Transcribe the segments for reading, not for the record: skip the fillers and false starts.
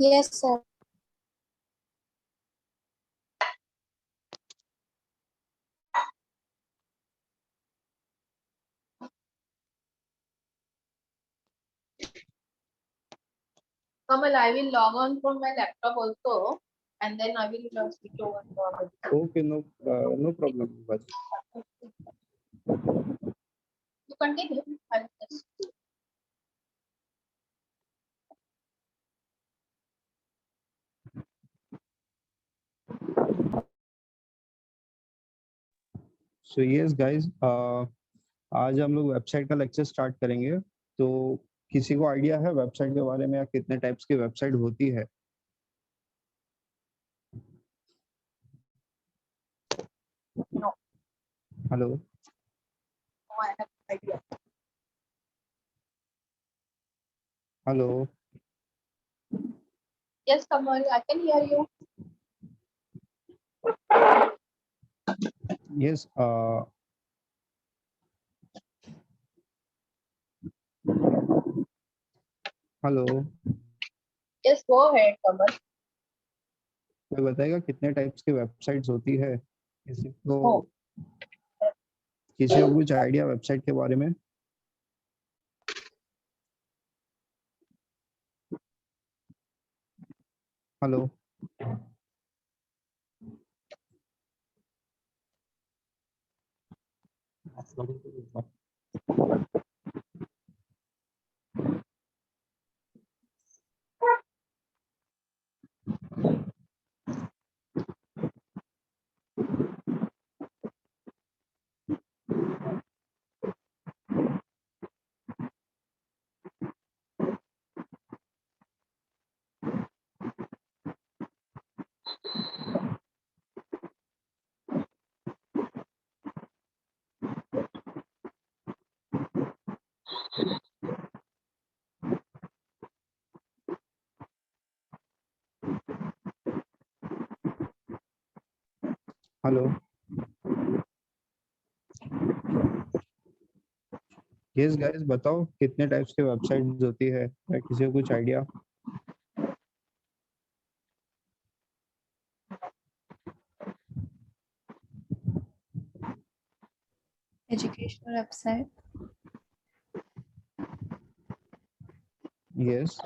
Yes, sir. Kamal, I will log on from my laptop also, and then I will switch over to our. Okay, no problem. But You continue. I'll just. so yes guys, आज हम लोग website का lecture start करेंगे। तो किसी को idea है website के बारे में या कितने टाइप्स की वेबसाइट होती है? No. Hello, No, I have no idea. Hello, Yes, Kamal, I can hear you. Yes, hello, Yes, go ahead, Kamal. कोई बताएगा कितने टाइप्स की वेबसाइट्स होती है? किसी को Oh. कुछ आइडिया वेबसाइट के बारे में? हेलो, हेलो, यस गाइस, बताओ कितने टाइप्स की वेबसाइट्स होती है या किसी को कुछ idea? Educational website. Yes,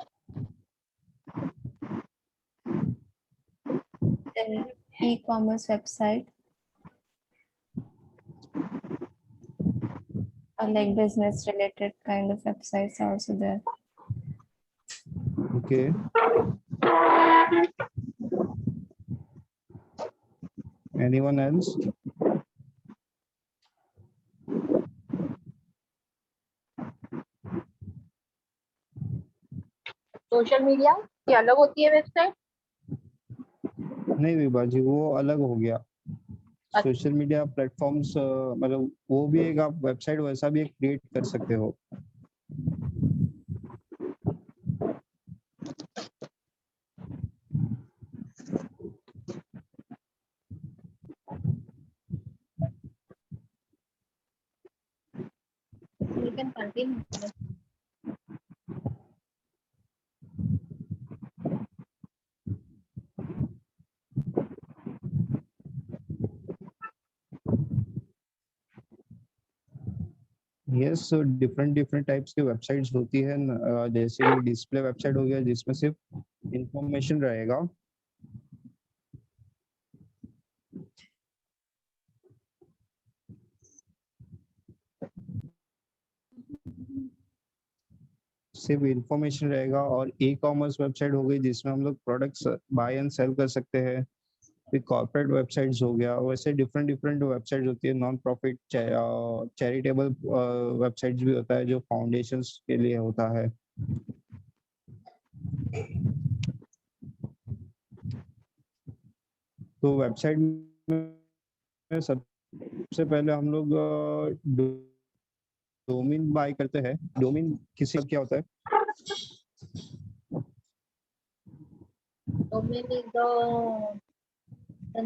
Then e-commerce website. Or like business related kind of websites are also there. Okay, anyone else? Social media की अलग होती है वेबसाइट? नहीं विभा जी, वो अलग हो गया। अच्छा। सोशल मीडिया प्लेटफॉर्म्स मतलब वो भी एक आप वेबसाइट वैसा भी एक क्रिएट कर सकते हो। You can continue. Yes, different types की वेबसाइट्स होती है जैसे कि डिस्प्ले वेबसाइट हो गया जिसमें सिर्फ इंफॉर्मेशन रहेगा। सिर्फ इंफॉर्मेशन रहेगा। और ई कॉमर्स वेबसाइट हो गई जिसमें हम लोग प्रोडक्ट्स बाय एंड सेल कर सकते हैं। फिर कॉर्पोरेट वेबसाइट्स हो गया, वैसे डिफरेंट वेबसाइट्स होती है। नॉन प्रॉफिट चैरिटेबल वेबसाइट्स भी होता है जो फाउंडेशंस के लिए होता है। तो वेबसाइट में सबसे पहले हम लोग डोमेन बाय करते हैं। डोमेन किसी क्या होता है? Domain is the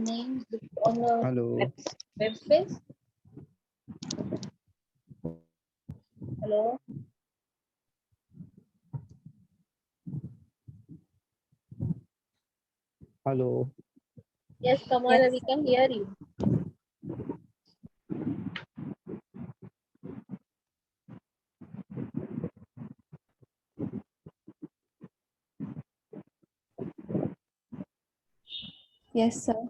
name on the hello, web space. Hello. Hello. Yes, Kamala, Yes. we can hear you. Yes, sir.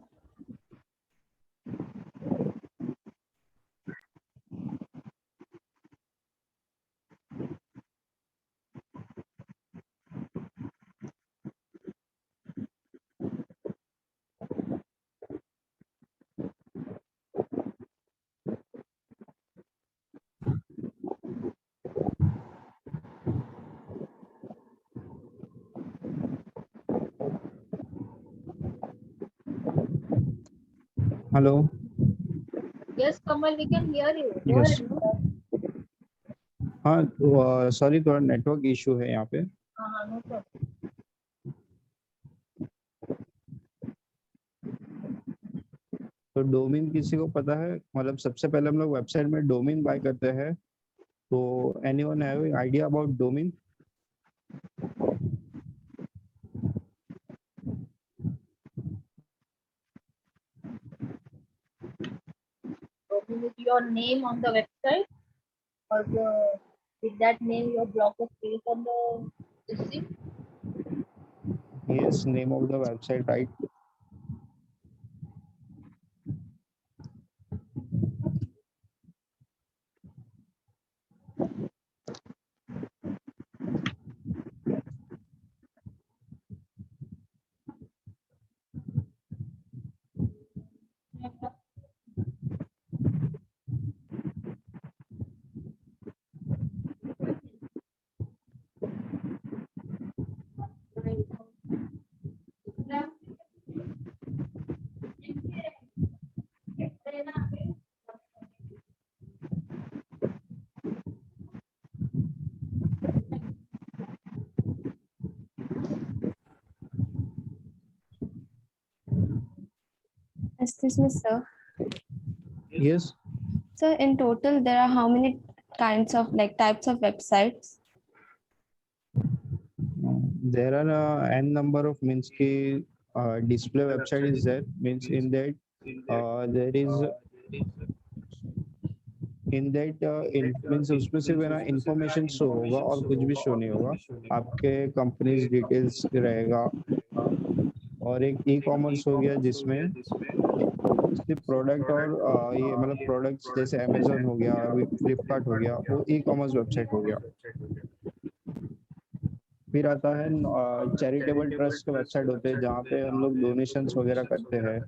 Hello. Yes, Kamal, we can hear you. Go Yes. ahead. हाँ sorry थोड़ा network issue है यहाँ पे। No problem. तो domain किसी को पता है, मतलब सबसे पहले हम लोग वेबसाइट में डोमेन बाय करते हैं, तो anyone have idea about domain? Is your name on the website, or with that name your blog was placed on the listing? Yes, name of the website, right? Excuse me, sir. Yes. So in total, there are how many kinds of types of websites? There are n number of means ki display website is there, means in that there is in that means उसमें सिर्फ है ना information show होगा और कुछ भी show नहीं होगा, आपके कंपनीज डिटेल्स रहेगा। और एक ई कॉमर्स हो गया जिसमें सिर्फ प्रोडक्ट और ये मतलब प्रोडक्ट्स जैसे अमेजोन हो गया, फ्लिपकार्ट हो गया, वो ई कॉमर्स वेबसाइट हो गया। फिर आता है चैरिटेबल ट्रस्ट के वेबसाइट होते हैं जहाँ पे हम लोग डोनेशंस वगैरह करते हैं।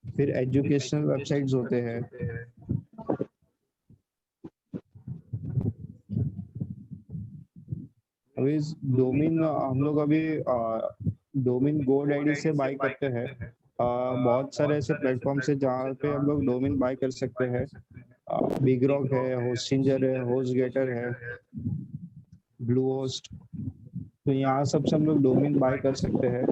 फिर एजुकेशनल वेबसाइट्स होते हैं। अभी डोमेन हम लोग अभी डोमेन GoDaddy से बाय करते हैं। बहुत सारे ऐसे प्लेटफॉर्म्स है जहाँ पे हम लोग डोमेन बाय कर सकते हैं। बिगरॉक है, होस्टिंजर है, होस्टगेटर है, ब्लूहोस्ट, तो यहाँ सबसे हम लोग डोमेन बाय कर सकते हैं।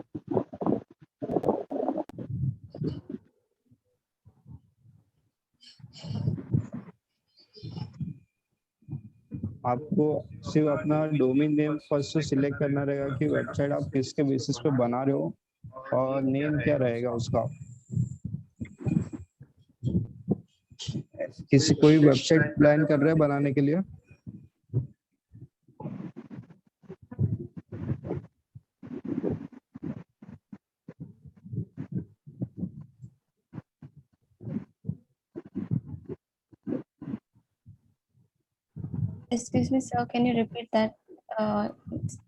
आपको सिर्फ अपना डोमेन नेम फर्स्ट से सिलेक्ट करना रहेगा कि वेबसाइट आप किसके बेसिस पे बना रहे हो और नेम क्या रहेगा उसका। किसी कोई वेबसाइट प्लान कर रहे हैं बनाने के लिए? Excuse me, sir. Can you repeat that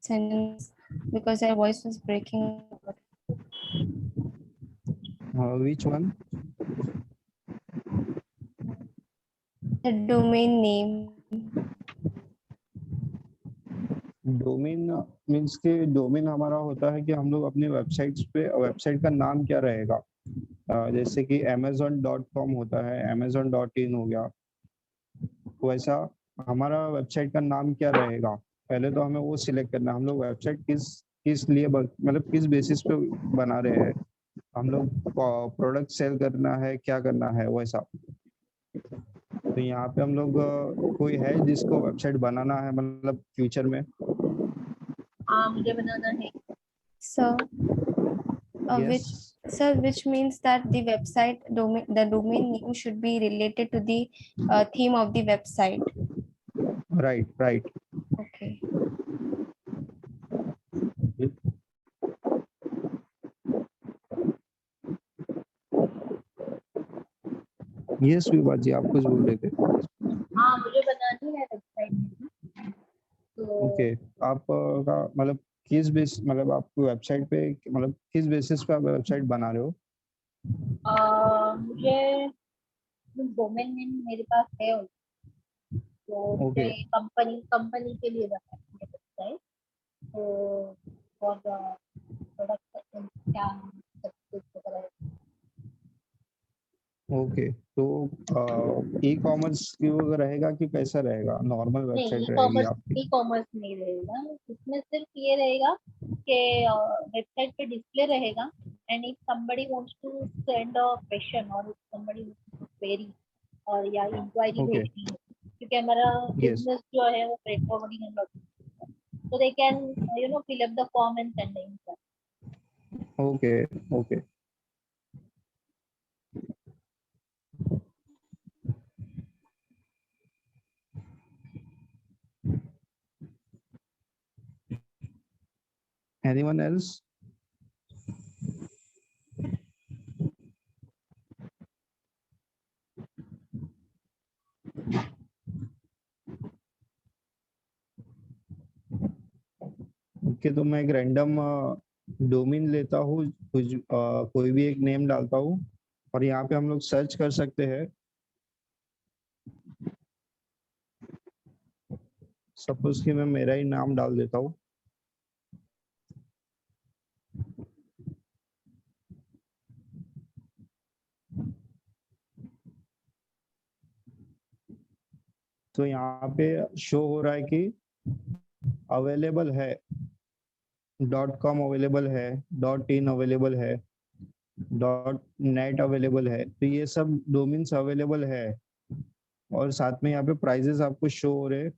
sentence because your voice was breaking? Which one? The domain name. Domain means के डोमेन हमारा होता है कि हम लोग अपनी वेबसाइट्स पे वेबसाइट का नाम क्या रहेगा। जैसे कि amazon.com होता है, amazon.in हो गया, वैसा हमारा वेबसाइट का नाम क्या रहेगा। पहले तो हमें वो सिलेक्ट करना है, हम लोग वेबसाइट किस लिए मतलब किस बेसिस पे बना रहे हैं, हम लोग प्रोडक्ट सेल करना है, क्या करना है, वैसा। तो यहाँ पे हम लोग कोई है जिसको वेबसाइट बनाना है मतलब फ्यूचर में? हाँ मुझे बनाना है। So, yes, which means that the website domain, the domain name should be related to the theme of the website. Right right. Okay. Yes Vibha ji, आप कुछ बोल रहे थे? हाँ मुझे बनानी है वेबसाइट मेरी। तो ओके, आप का मतलब किस बेस मतलब आप वेबसाइट पे मतलब किस बेसिस पे आप वेबसाइट बना रहे हो? मुझे डोमेन नेम मेरे पास है तो ओके मुझे कंपनी कंपनी के लिए बनानी है वेबसाइट। तो फॉर द प्रोडक्ट क्या सब कुछ वगैरह। ओके, तो ई कॉमर्स की वो रहेगा कि कैसा रहेगा, नॉर्मल नहीं वेबसाइट रहेगी आपकी? ई कॉमर्स नहीं रहेगा। इसमें सिर्फ ये रहेगा कि वेबसाइट पे डिस्प्ले रहेगा and if somebody wants to send a question or if somebody wants to query और या इंक्वायरी ओके, भेजनी है क्योंकि हमारा यस, बिजनेस जो है वो freight forwarding and logistics so they can fill up the form and send the inquiry. Okay okay. Anyone else? Okay, तो मैं एक रैंडम डोमेन लेता हूँ, कुछ कोई भी एक नेम डालता हूँ और यहाँ पे हम लोग सर्च कर सकते हैं। सपोज कि मैं मेरा ही नाम डाल देता हूँ। तो यहाँ पे शो हो रहा है कि अवेलेबल है, .com अवेलेबल है, .in अवेलेबल है, .net अवेलेबल है, तो ये सब डोमेन्स अवेलेबल है और साथ में यहाँ पे प्राइजेस आपको शो हो रहे हैं।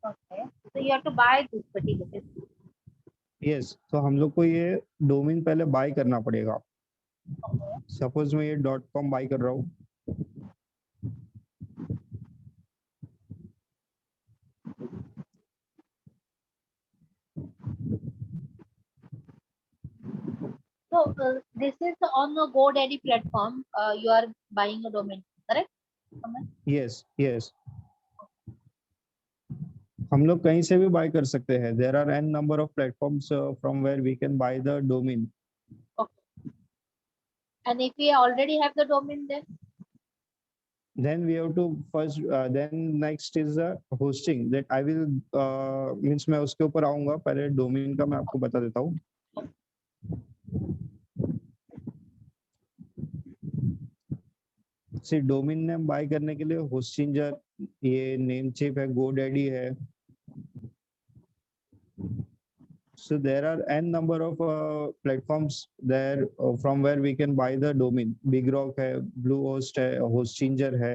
Okay, so you have to buy this particular. Yes, तो हम लोग को ये डोमेन पहले बाय करना पड़ेगा। Okay. सपोज मैं ये .com बाय कर रहा हूँ। So this is on the GoDaddy platform. You are buying a domain, correct? Aman? Yes yes, हम लोग कहीं से भी बाय कर सकते हैं। There are an number of platforms from where we can buy the domain. Okay. And if we already have the domain, then we have to first then next is the hosting that I will means मैं उसके ऊपर आऊंगा, पहले domain का मैं आपको बता देता हूँ। सिर्फ डोमेन नेम बाय करने के लिए होस्टिंजर, ये नेमचेप है, गोडैडी है। So there are n number of platforms there from where we can buy the domain. BigRock है, Bluehost है, Hostinger है।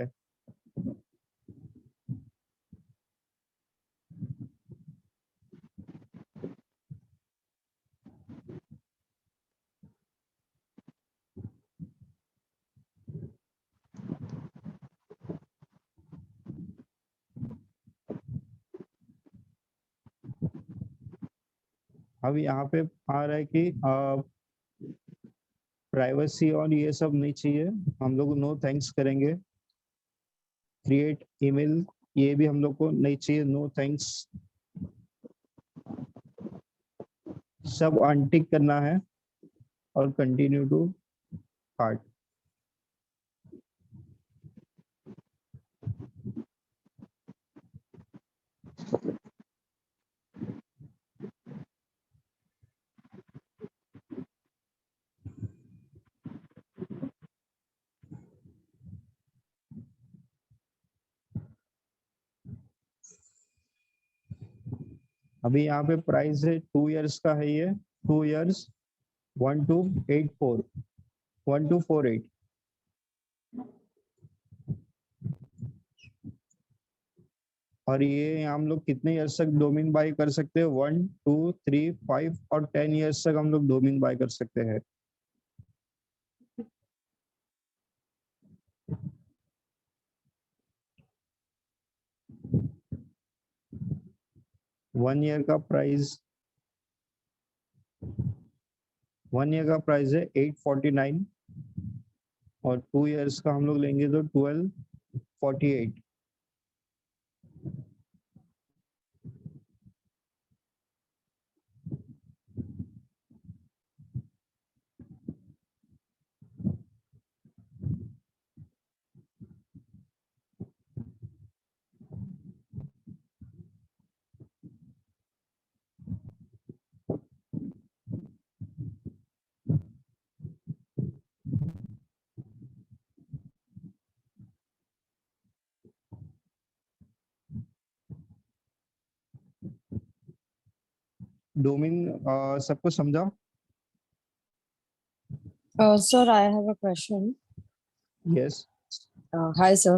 अब यहाँ पे आ रहा है कि प्राइवेसी और ये सब नहीं चाहिए, हम लोग नो थैंक्स करेंगे। क्रिएट ईमेल, ये भी हम लोग को नहीं चाहिए, नो थैंक्स। सब अनटिक करना है और कंटिन्यू टू कार्ट। अभी यहाँ पे प्राइस है 2 इयर्स का है, ये 2 इयर्स 1284 1248। और ये हम लोग कितने ईयर्स तक डोमेन बाय कर सकते हैं? 1 2 3 5 और 10 ईयर्स तक हम लोग डोमेन बाय कर सकते हैं। वन ईयर का प्राइस है 849 और 2 ईयर्स का हम लोग लेंगे तो 1248। डोमेन सबको समझा? Sir, I have a question. Yes Hi, sir.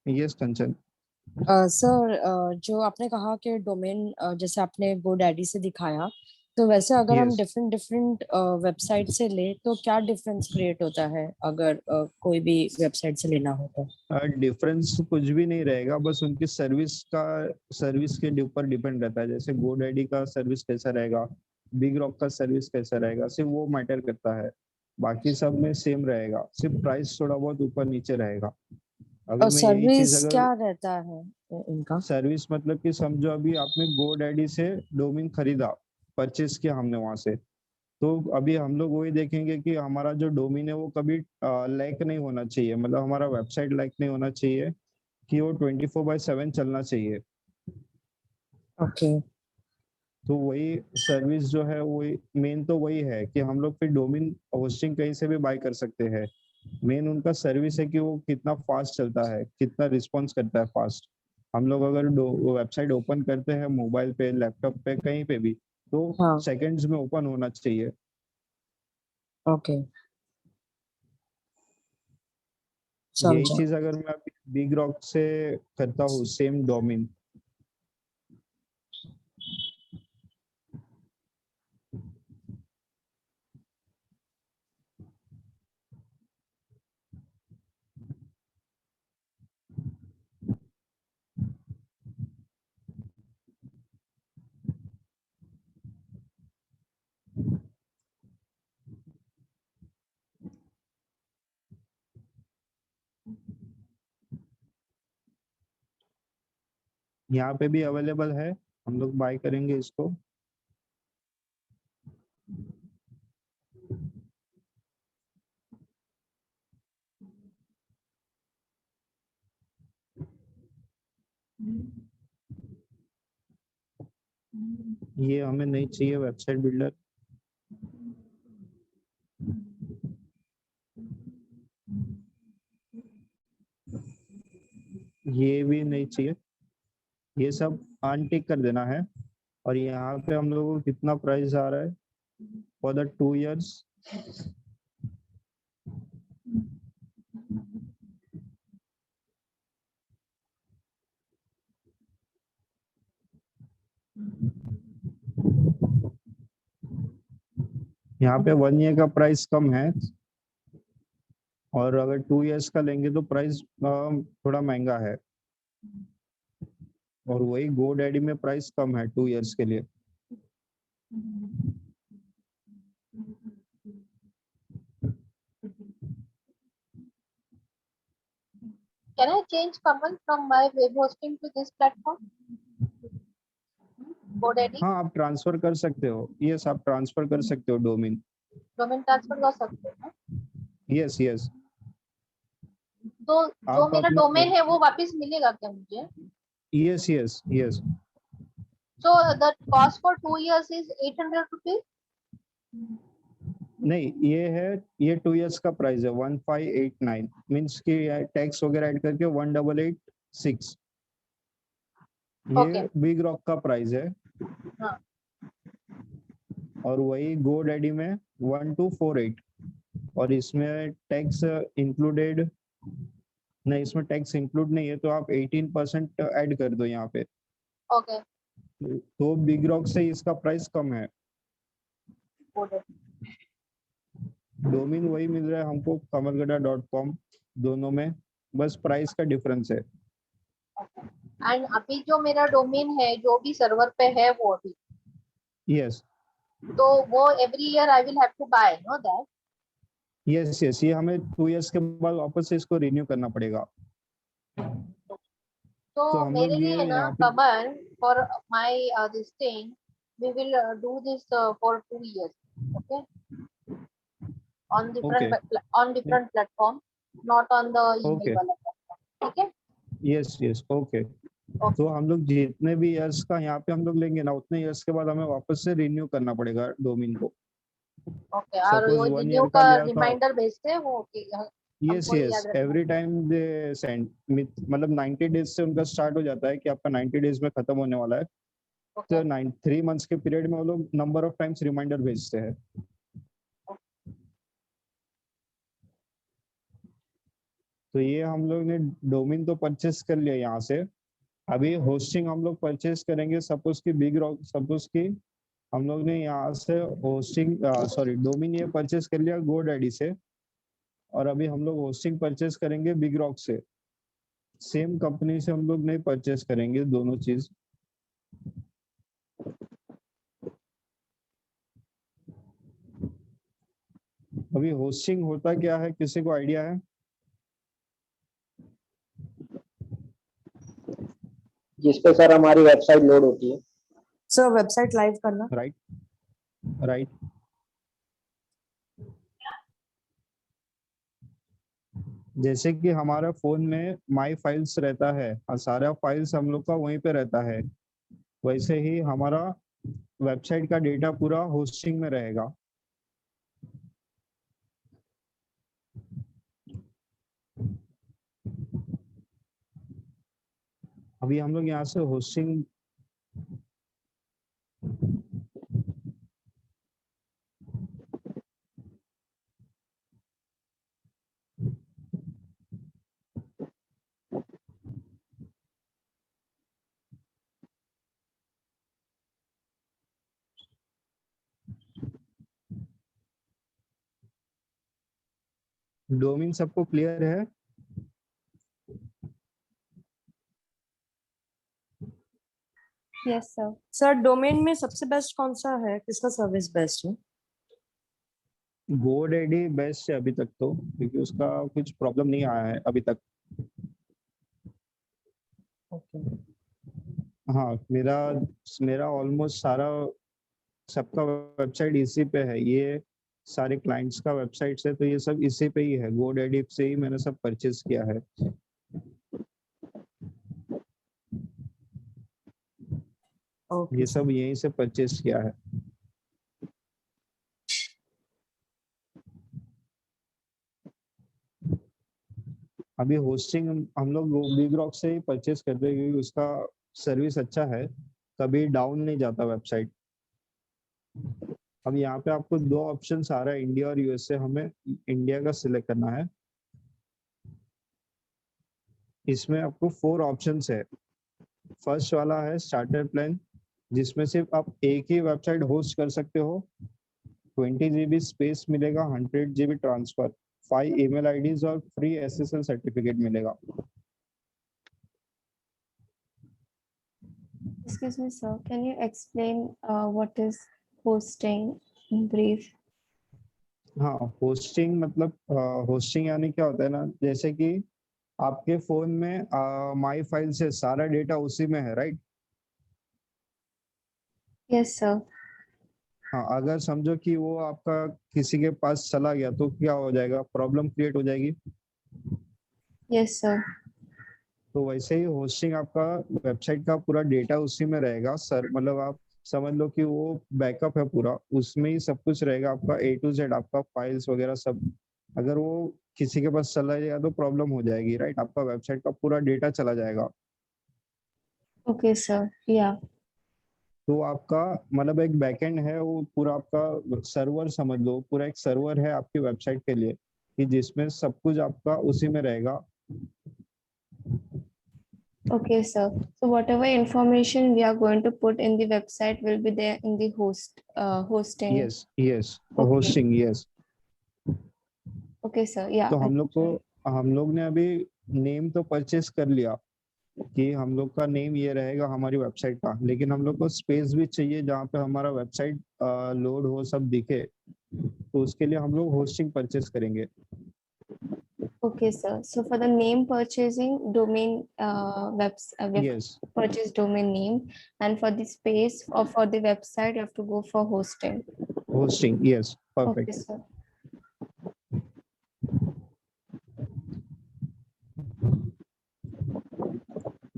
Yes Kanchan. Sir, जो आपने कहा कि डोमेन जैसे आपने GoDaddy से दिखाया, तो वैसे अगर हम Yes. डिफरेंट वेबसाइट से ले तो क्या डिफरेंस क्रिएट होता है अगर कोई भी वेबसाइट से लेना हो तो? डिफरेंस कुछ भी नहीं रहेगा, बस उनकी सर्विस के ऊपर डिपेंड रहता है। जैसे GoDaddy का सर्विस कैसा रहेगा, बिग रॉक का सर्विस कैसा रहेगा, सिर्फ वो मैटर करता है। बाकी सब में सेम रहेगा, सिर्फ प्राइस थोड़ा बहुत ऊपर नीचे रहेगा। अगर और मैं यही चीज सर्विस क्या रहता है इनका? सर्विस मतलब कि समझो अभी आपने GoDaddy से डोमेन खरीदा, परचेस किया हमने वहां से, तो अभी हम लोग वही देखेंगे कि हमारा जो डोमेन है वो कभी लैक नहीं होना चाहिए, मतलब हमारा वेबसाइट लैक नहीं होना चाहिए, कि वो 24/7 चलना चाहिए। ओके। तो वही सर्विस जो है वही मेन तो वही है कि हम लोग फिर डोमेन होस्टिंग कहीं से भी बाय कर सकते हैं। मेन उनका सर्विस है कि वो कितना फास्ट चलता है, कितना रिस्पॉन्स करता है फास्ट। हम लोग अगर वेबसाइट ओपन करते हैं मोबाइल पे, लैपटॉप पे, कहीं पे भी, तो हाँ। सेकंड्स में ओपन होना चाहिए। ओके, यही समझा। चीज अगर मैं बिग रॉक से करता हूँ सेम डोमेन, यहाँ पे भी अवेलेबल है, हम लोग बाय करेंगे इसको। ये हमें नहीं चाहिए वेबसाइट बिल्डर। ये भी नहीं चाहिए, ये सब अनटिक कर देना है। और यहाँ पे हम लोगों को कितना प्राइस आ रहा है फॉर द 2 इयर्स? यहाँ पे 1 ईयर का प्राइस कम है, और अगर 2 इयर्स का लेंगे तो प्राइस थोड़ा महंगा है। और वही GoDaddy में प्राइस कम है 2 इयर्स के लिए। Can I change command from my web hosting to this platform? GoDaddy हाँ, आप ट्रांसफर कर सकते हो। यस, आप ट्रांसफर कर सकते हो डोमेन। डोमेन ट्रांसफर कर सकते हो ना? Yes yes. तो जो आप मेरा अपना डोमेन है वो वापस मिलेगा क्या मुझे? Yes yes yes. So the cost for 2 years is 800 rupees. नहीं, ये 2 इयर्स का प्राइस है 1589, मींस कि टैक्स वगैरह ऐड करके 1886। Okay. ये बिग रॉक का प्राइस है। हाँ। और वही GoDaddy में 1248 और इसमें टैक्स इंक्लूडेड नहीं, इसमें टैक्स इंक्लूड नहीं है तो आप 18% ऐड कर दो यहाँ पे, ओके तो बिग रॉक से इसका प्राइस कम है। गुड डोमेन वही मिल रहा है हमको kamargada.com, दोनों में बस प्राइस का डिफरेंस है। एंड अभी जो मेरा डोमेन है जो भी सर्वर पे है वो अभी, यस तो वो every year I will have to buy no that. Yes yes, ये हमें 2 इयर्स के बाद वापस से इसको रिन्यू करना पड़ेगा। तो तो हम मेरे लोग ये लिए ना यहाँ पे कमर for my this thing we will do this for 2 years, okay, on okay different platform, not on the email okay वाला platform, ठीक है। Yes yes okay. तो हम लोग जितने भी इयर्स का यहाँ पे हम लोग लेंगे ना, उतने इयर्स के बाद हमें वापस से रिन्यू करना पड़ेगा डोमेन को। ओके और सपोज वो 1 रिन्यू ईयर का का लिया तो रिमाइंडर भेजते हैं वो कि यस हमको यस याद रखना एवरी टाइम दे सेंड, मतलब 90 डेज से उनका स्टार्ट हो जाता है कि आपका 90 डेज में खत्म होने वाला है। ओके। तो 3 मंथ्स के पीरियड में वो लोग नंबर ऑफ टाइम्स रिमाइंडर भेजते हैं। तो ये हम लोग ने डोमेन तो परचेस कर लिया यहाँ से। अभी होस्टिंग हम लोग परचेस करेंगे, सपोज की बिग रॉक, सपोज की हम लोग ने यहाँ से होस्टिंग सॉरी डोमेन ये परचेस कर लिया GoDaddy से, और अभी हम लोग होस्टिंग परचेस करेंगे बिग रॉक से। सेम कंपनी से हम लोग नहीं परचेस करेंगे दोनों चीज। अभी होस्टिंग होता क्या है, किसी को आइडिया है? जिस पे सर हमारी वेबसाइट लोड होती है। सर वेबसाइट लाइव करना। Right right. जैसे कि हमारा फोन में माई फाइल्स रहता है और सारा फाइल्स हम लोग का वहीं पे रहता है, वैसे ही हमारा वेबसाइट का डेटा पूरा होस्टिंग में रहेगा। अभी हम लोग यहाँ से होस्टिंग डोमेन सबको क्लियर है? Yes, sir. सर डोमेन में सबसे बेस्ट कौन सा है, किसका सर्विस बेस्ट है? GoDaddy बेस्ट है अभी तक तो, क्योंकि उसका कुछ प्रॉब्लम नहीं आया है अभी तक। ओके हाँ, मेरा मेरा ऑलमोस्ट सारा सबका वेबसाइट इसी पे है, ये सारे क्लाइंट्स का वेबसाइट है तो ये सब इसी पे ही है, GoDaddy से ही मैंने सब परचेज किया है। ओके ये सब यहीं से परचेज किया है। अभी होस्टिंग हम लोग बिग रॉक से ही परचेज करते हैं क्योंकि उसका सर्विस अच्छा है, कभी डाउन नहीं जाता वेबसाइट। अब यहाँ पे आपको 2 ऑप्शन आ रहा है, इंडिया और यूएसए। हमें इंडिया का सिलेक्ट करना है। इसमें आपको 4 ऑप्शंस है। फर्स्ट वाला है स्टार्टर प्लान, जिसमें सिर्फ आप एक ही वेबसाइट होस्ट कर सकते हो। 20 GB स्पेस मिलेगा, 100 GB ट्रांसफर, 5 ईमेल आईडीज और फ्री SSL सर्टिफिकेट मिलेगा। Excuse me, sir. Can you explain what is hosting in brief? हाँ, होस्टिंग मतलब होस्टिंग यानी क्या होता है ना, जैसे कि आपके फोन में माई फाइल से सारा डेटा उसी में है, राइट? Yes, sir. हाँ, अगर समझो कि वो आपका किसी के पास चला गया तो क्या हो जाएगा, प्रॉब्लम क्रिएट हो जाएगी। Yes, sir. तो वैसे ही होस्टिंग आपका वेबसाइट का पूरा डेटा उसी में रहेगा सर, मतलब आप समझ लो कि वो बैकअप है पूरा, उसमें ही सब कुछ रहेगा आपका A to Z, आपका फाइल्स वगैरह सब। अगर वो किसी के पास चला जाएगा तो प्रॉब्लम हो जाएगी, राइट? आपका वेबसाइट का पूरा डेटा चला जाएगा। Okay, sir. Yeah. तो आपका मतलब एक बैकएंड है, वो पूरा आपका सर्वर समझ लो, पूरा एक सर्वर है आपकी वेबसाइट के लिए, कि जिसमें सब कुछ आपका उसी में रहेगा। Okay, sir. So whatever information we are going to put in the website will be there in the hosting. Yes yes, Okay. Hosting yes. Okay, sir. Yeah. तो हम लोग ने अभी नेम तो परचेस कर लिया कि हम लोग का नेम ये रहेगा हमारी वेबसाइट का, लेकिन हम लोग को स्पेस भी चाहिए जहाँ पे हमारा वेबसाइट लोड हो, सब दिखे, तो उसके लिए हम लोग होस्टिंग परचेस करेंगे। Okay, sir. So for the name purchasing, domain yes purchase domain name, and for the space or for the website, you have to go for hosting. Hosting yes, Okay, perfect. sir.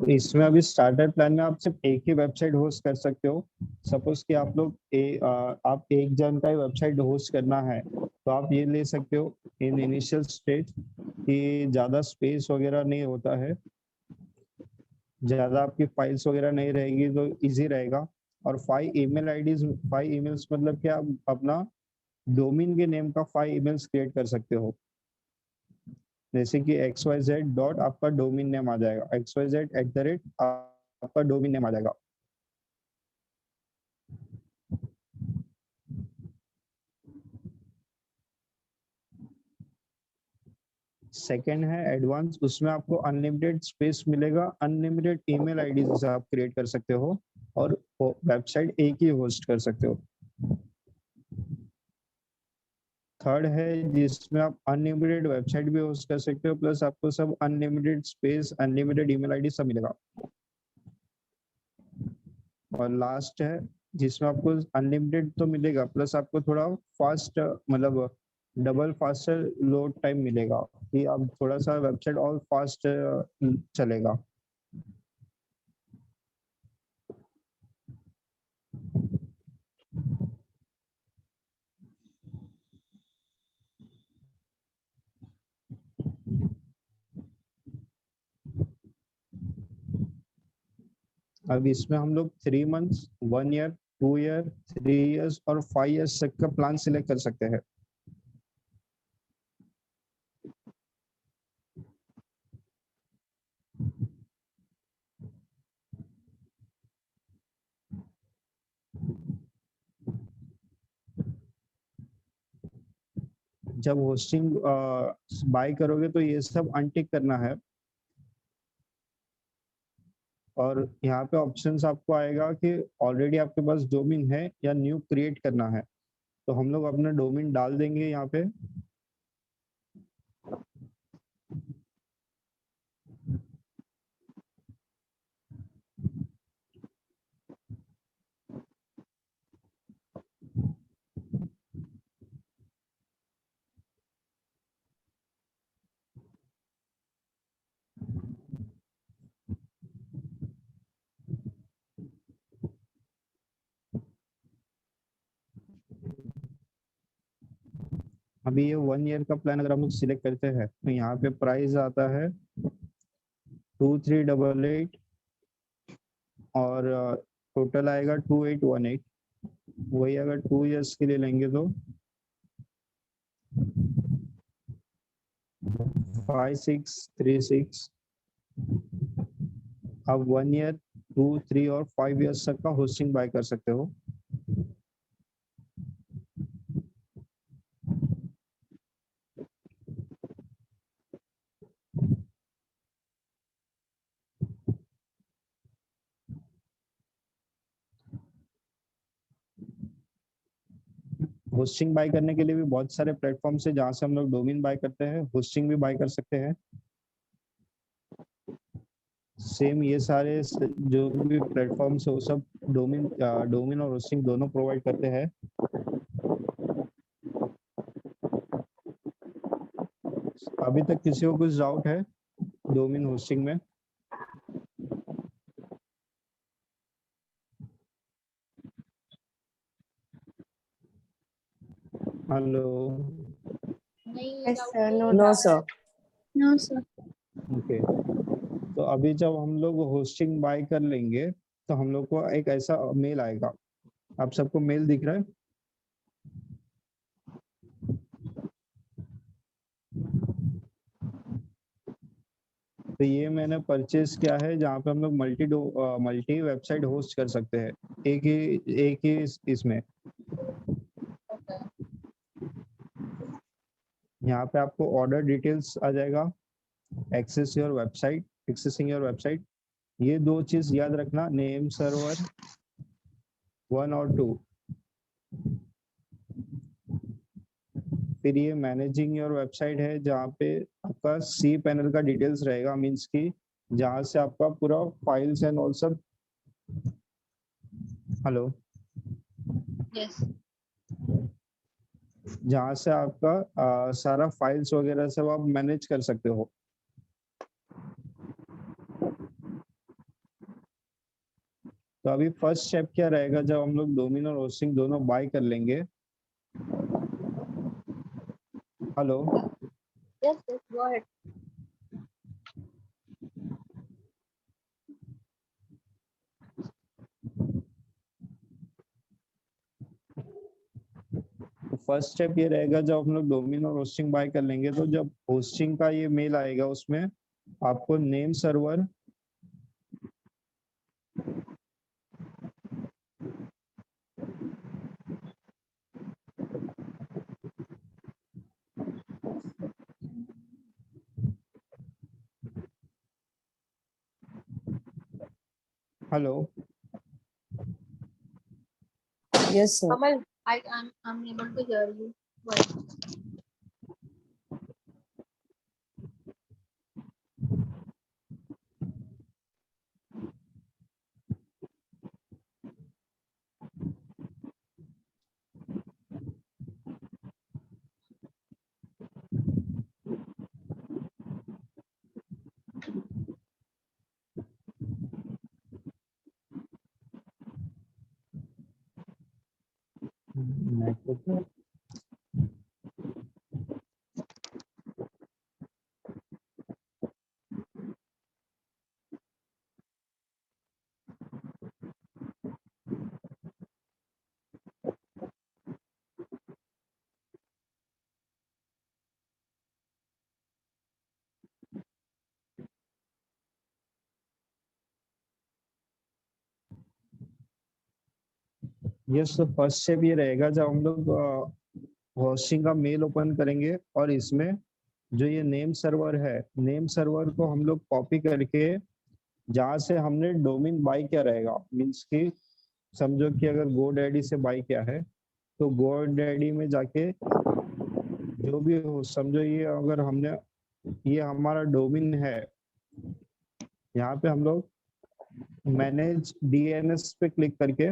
इसमें अभी starter plan में आप सिर्फ एक ही website host कर सकते हो। Suppose कि आप लोग आप एक जन का ही वेबसाइट होस्ट करना है, तो आप ये ले सकते हो इन इनिशियल स्टेज, कि ज्यादा स्पेस वगैरह नहीं होता है, ज्यादा आपकी फाइल्स वगैरह नहीं रहेगी, तो इजी रहेगा। और 5 ईमेल आईडीज, 5 ईमेल्स मतलब कि आप अपना डोमेन के नेम का 5 ईमेल्स क्रिएट कर सकते हो। जैसे कि xyz डॉट आपका डोमेन नेम आ जाएगा, xyz@ आपका डोमेन नेम आ जाएगा। सेकेंड है एडवांस, उसमें आपको अनलिमिटेड स्पेस मिलेगा, अनलिमिटेड ईमेल आईडीज आप क्रिएट कर सकते हो और वेबसाइट एक ही होस्ट कर सकते हो। थर्ड है जिसमें आप अनलिमिटेड वेबसाइट भी होस्ट कर सकते हो, प्लस आपको सब unlimited space, unlimited email ID सब मिलेगा। और लास्ट है जिसमें आपको अनलिमिटेड तो मिलेगा, प्लस आपको थोड़ा फास्ट, मतलब डबल फास्टर लोड टाइम मिलेगा, कि आप थोड़ा सा वेबसाइट और फास्ट चलेगा। अब इसमें हम लोग 3 मंथ्स, 1 ईयर, 2 ईयर, 3 इयर्स और 5 इयर्स तक का प्लान सिलेक्ट कर सकते हैं। जब होस्टिंग बाय करोगे तो ये सब अनटिक करना है, और यहाँ पे ऑप्शंस आपको आएगा कि ऑलरेडी आपके पास डोमेन है या न्यू क्रिएट करना है। तो हम लोग अपना डोमेन डाल देंगे यहाँ पे। अभी ये 1 ईयर का प्लान अगर हम लोग सिलेक्ट करते हैं तो यहाँ पे प्राइस आता है 2388 और टोटल आएगा 2818। वही अगर 2 इयर्स के लिए लेंगे तो 5636। आप 1 ईयर, 2, 3 और 5 इयर्स तक का होस्टिंग बाय कर सकते हो। होस्टिंग बाय करने के लिए भी बहुत सारे प्लेटफॉर्म्स है जहाँ से हम लोग डोमेन बाय करते हैं, होस्टिंग भी बाय कर सकते हैं। सेम ये सारे जो भी प्लेटफॉर्म्स है वो सब डोमेन और होस्टिंग दोनों प्रोवाइड करते हैं। अभी तक किसी को कुछ डाउट है डोमेन होस्टिंग में? Hello, Yes, sir. No No, doubt. sir. No, sir. Okay. तो अभी जब हम लोग होस्टिंग बाय कर लेंगे तो हम लोग को एक ऐसा मेल आएगा। आप सबको मेल दिख रहा है? तो ये मैंने परचेज किया है, जहाँ पे हम लोग मल्टी वेबसाइट होस्ट कर सकते हैं एक ही इसमें। यहाँ पे आपको ऑर्डर डिटेल्स आ जाएगा, एक्सेसिंग योर वेबसाइट। ये दो चीज याद रखना, नेम सर्वर 1 और 2। फिर ये मैनेजिंग योर वेबसाइट है, जहाँ पे आपका सी पैनल का डिटेल्स रहेगा, मीन्स की जहाँ से आपका पूरा फाइल्स एंड ऑल सब। हेलो? यस, जहाँ से आपका सारा फाइल्स वगैरह सब आप मैनेज कर सकते हो। तो अभी फर्स्ट स्टेप क्या रहेगा, जब हम लोग डोमेन और होस्टिंग दोनों बाय कर लेंगे। Hello? Yes, yes, go ahead. तो फर्स्ट स्टेप ये रहेगा, जब हम लोग डोमेन और होस्टिंग बाय कर लेंगे, तो जब होस्टिंग का ये मेल आएगा, उसमें आपको name server hello? Yes, sir. Kamal, I'm able to hear you. Go ahead. Network. Yes, तो फर्स्ट स्टेप ये रहेगा, जब हम लोग होस्टिंग का मेल ओपन करेंगे, और इसमें जो ये नेम सर्वर है, नेम सर्वर को हम लोग कॉपी करके जहाँ से हमने डोमेन बाय किया रहेगा, मीन्स कि समझो कि अगर GoDaddy से बाय किया है, तो GoDaddy में जाके जो भी हो, समझो ये अगर हमने, ये हमारा डोमेन है, यहाँ पे हम लोग मैनेज DNS पे क्लिक करके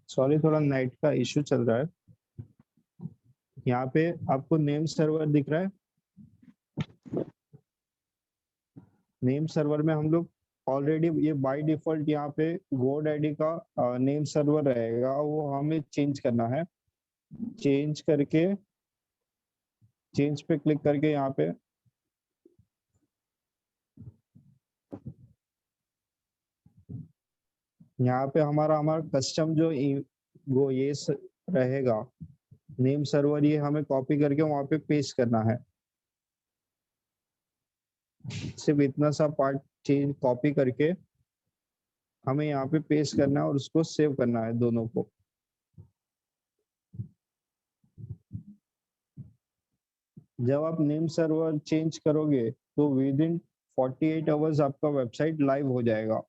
सॉरी, थोड़ा नेट का इश्यू चल रहा है। यहाँ पे आपको नेम सर्वर दिख रहा है। नेम सर्वर में हम लोग ऑलरेडी, ये बाय डिफॉल्ट यहाँ पे GoDaddy का नेम सर्वर रहेगा, वो हमें चेंज करना है। चेंज करके, चेंज पे क्लिक करके यहाँ पे हमारा कस्टम जो वो ये रहेगा नेम सर्वर, ये हमें कॉपी करके वहां पे पेस्ट करना है। सिर्फ इतना सा पार्ट चेंज कॉपी करके हमें यहाँ पे पेस्ट करना है, और उसको सेव करना है दोनों को। जब आप नेम सर्वर चेंज करोगे तो विद इन 48 आवर्स आपका वेबसाइट लाइव हो जाएगा।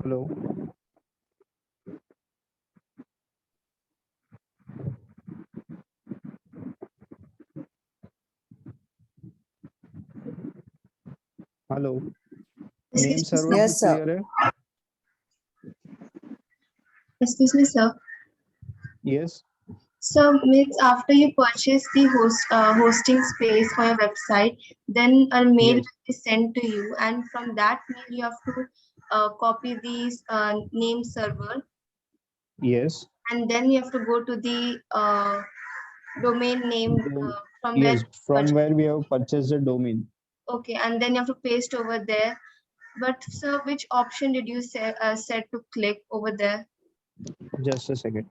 Hello, hello, name server Yes, sir. Clear है? Excuse me, sir. Yes, So means after you purchase the hosting space for your website, then a mail Yes. is sent to you, and from that mail you have to copy these name server, yes, and then you have to go to the domain name from where yes, you from purchased. where we have purchased the domain. Okay, and then you have to paste over there. But sir, which option did you say set to click over there? Just a second.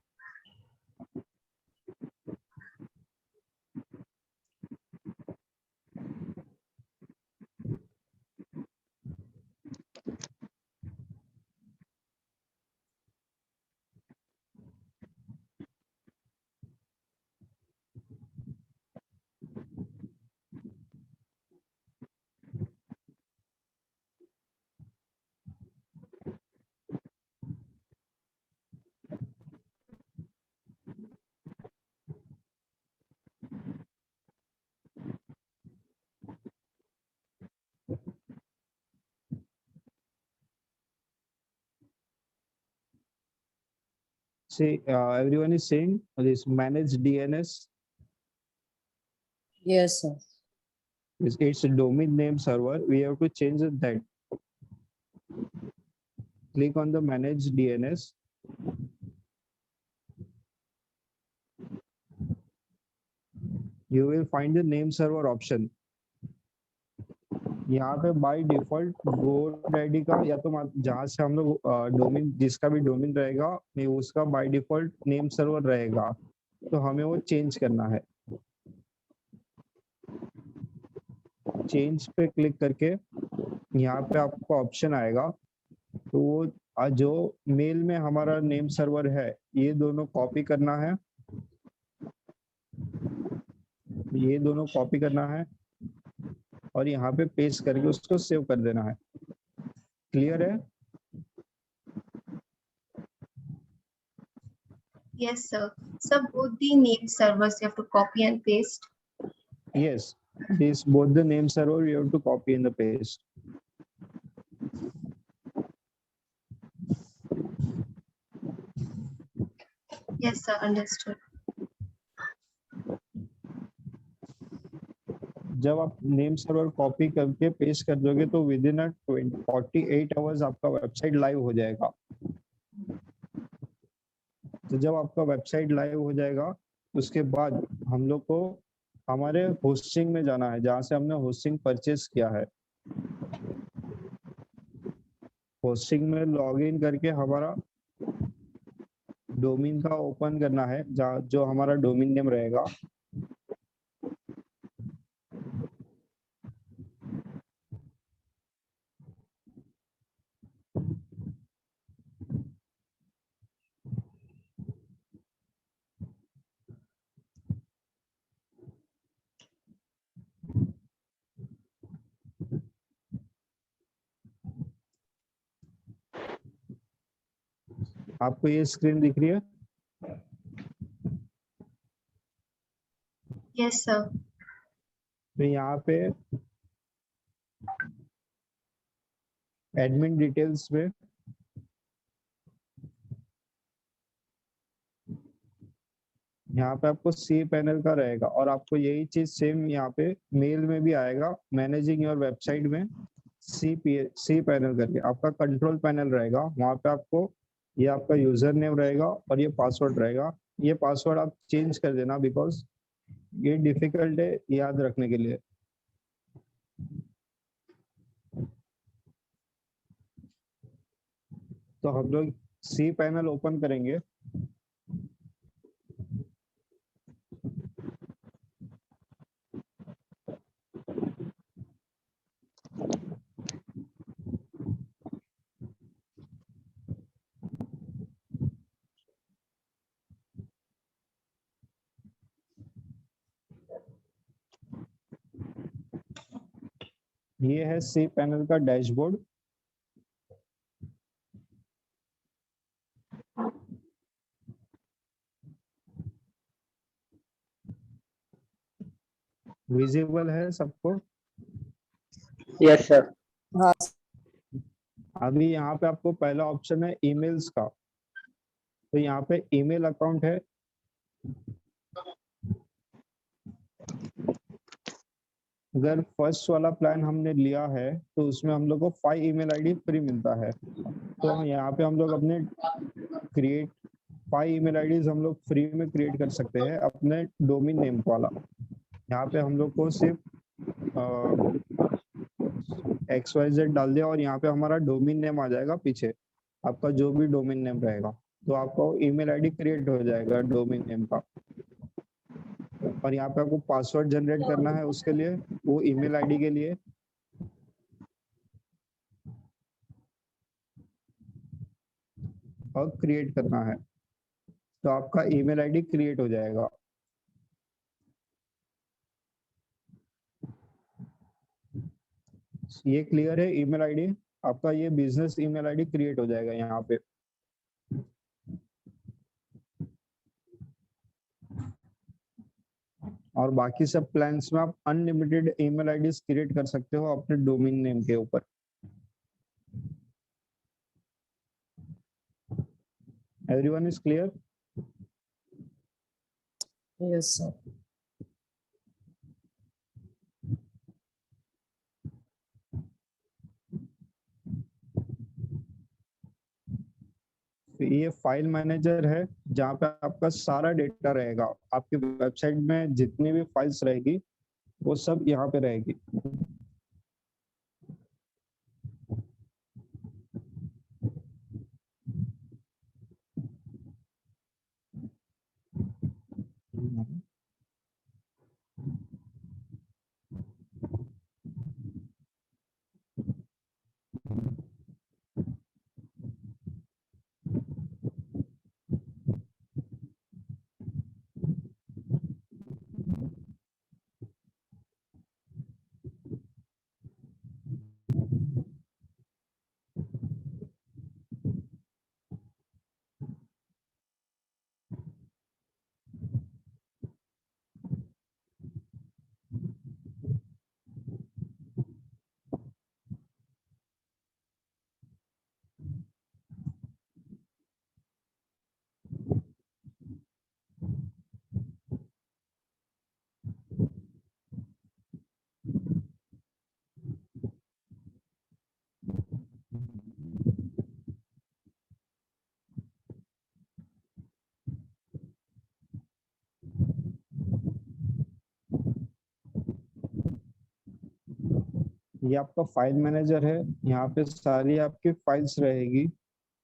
See, everyone is saying this manage DNS. Yes, sir. It's a domain name server. We have to change that. Click on the manage DNS. You will find the name server option. यहाँ पे by default GoDaddy का या तो जहाँ से हम लोग domain, जिसका भी डोमेन रहेगा नहीं, उसका बाय डिफॉल्ट नेम सर्वर रहेगा, तो हमें वो चेंज करना है। चेंज पे क्लिक करके यहाँ पे आपको ऑप्शन आएगा, तो वो जो मेल में हमारा नेम सर्वर है ये दोनों कॉपी करना है, ये दोनों कॉपी करना है और यहाँ पे पेस्ट करके उसको सेव कर देना है। क्लियर है? Yes, sir. So both the name servers you have to copy and paste. Yes, this both the name server you have to copy and the paste. Yes, sir. Understood. जब आप name server copy करके paste कर दोगे तो with in 48 hours आपका website live हो जाएगा। तो जब आपका वेबसाइट लाइव हो जाएगा उसके बाद हम लोग को हमारे होस्टिंग में जाना है, जहाँ से हमने होस्टिंग परचेस किया है। होस्टिंग में लॉगिन करके हमारा डोमेन का ओपन करना है, जहाँ जो हमारा डोमेन नेम रहेगा। आपको ये स्क्रीन दिख रही है? Yes, sir. तो यहाँ पे एडमिन डिटेल्स में यहाँ पे आपको सी पैनल का रहेगा और आपको यही चीज सेम यहाँ पे मेल में भी आएगा। मैनेजिंग योर वेबसाइट में सी पैनल करके आपका कंट्रोल पैनल रहेगा, वहाँ पे आपको ये आपका यूजर नेम रहेगा और ये पासवर्ड रहेगा। ये पासवर्ड आप चेंज कर देना बिकॉज ये डिफिकल्ट है याद रखने के लिए। तो हम लोग सी पैनल ओपन करेंगे। ये है सी पैनल का डैशबोर्ड। विजिबल है सबको? Yes sir. हाँ अभी यहाँ पे आपको पहला ऑप्शन है ईमेल्स का, तो यहाँ पे ईमेल अकाउंट है। अगर फर्स्ट वाला प्लान हमने लिया है तो उसमें हम लोग को 5 ईमेल आईडी फ्री मिलता है। तो यहाँ पे हम लोग अपने क्रिएट 5 ईमेल आईडीज हम लोग फ्री में क्रिएट कर सकते हैं अपने डोमेन नेम वाला। यहाँ पे हम लोग को सिर्फ XYZ डाल दिया और यहाँ पे हमारा डोमेन नेम आ जाएगा पीछे, आपका जो भी डोमेन नेम रहेगा, तो आपका ईमेल आईडी क्रिएट हो जाएगा डोमेन नेम का। और यहाँ पे आपको पासवर्ड जनरेट करना है उसके लिए, वो ईमेल आईडी के लिए। और क्रिएट करना है तो आपका ईमेल आईडी क्रिएट हो जाएगा। ये क्लियर है? ईमेल आईडी आपका, ये बिजनेस ईमेल आईडी क्रिएट हो जाएगा यहाँ पे। और बाकी सब प्लान्स में आप अनलिमिटेड ईमेल आईडीज क्रिएट कर सकते हो अपने डोमेन नेम के ऊपर। Everyone is clear? Yes sir. ये फाइल मैनेजर है जहाँ पे आपका सारा डेटा रहेगा। आपकी वेबसाइट में जितनी भी फाइल्स रहेगी वो सब यहाँ पे रहेगी। ये आपका फाइल मैनेजर है। यहाँ पे सारी आपकी फाइल्स रहेगी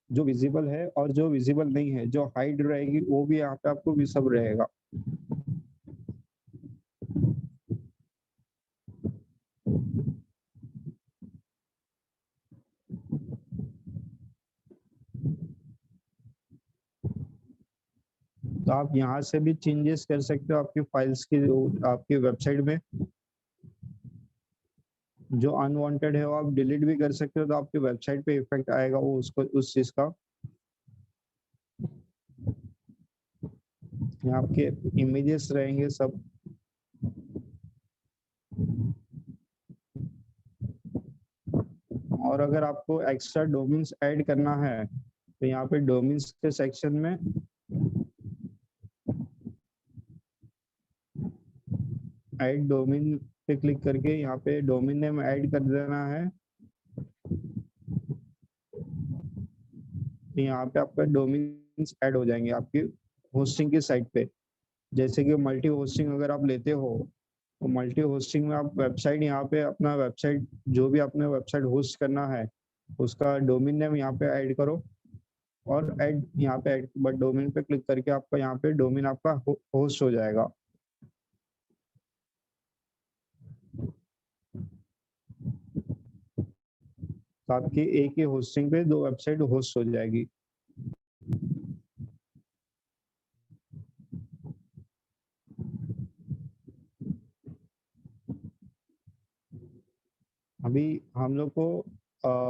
जो विजिबल है और जो विजिबल नहीं है, जो हाइड रहेगी वो भी यहाँ पे आपको भी सब रहेगा। तो आप यहाँ से भी चेंजेस कर सकते हो आपकी फाइल्स की, आपकी वेबसाइट में जो अनवांटेड है वो आप डिलीट भी कर सकते हो, तो आपकी वेबसाइट पे इफेक्ट आएगा वो उसको उस चीज का। यहाँ आपके इमेजेस रहेंगे सब। और अगर आपको एक्स्ट्रा डोमेन्स ऐड करना है तो यहाँ पे डोमेन्स के सेक्शन में ऐड डोमेन पे क्लिक करके यहाँ पे डोमेन नेम ऐड कर देना है। तो यहाँ पे आपका डोमेन्स ऐड हो जाएंगे आपकी होस्टिंग की साइट पे। जैसे कि मल्टी होस्टिंग अगर आप लेते हो तो मल्टी होस्टिंग में आप वेबसाइट, यहाँ पे अपना वेबसाइट जो भी आपने वेबसाइट होस्ट करना है उसका डोमेन नेम यहाँ पे ऐड करो और ऐड यहाँ पे ऐड बट डोमेन पे क्लिक करके आपका यहाँ पे डोमेन आपका होस्ट हो जाएगा। तो आपकी एक ही होस्टिंग पे 2 वेबसाइट होस्ट हो जाएगी। अभी हम लोग को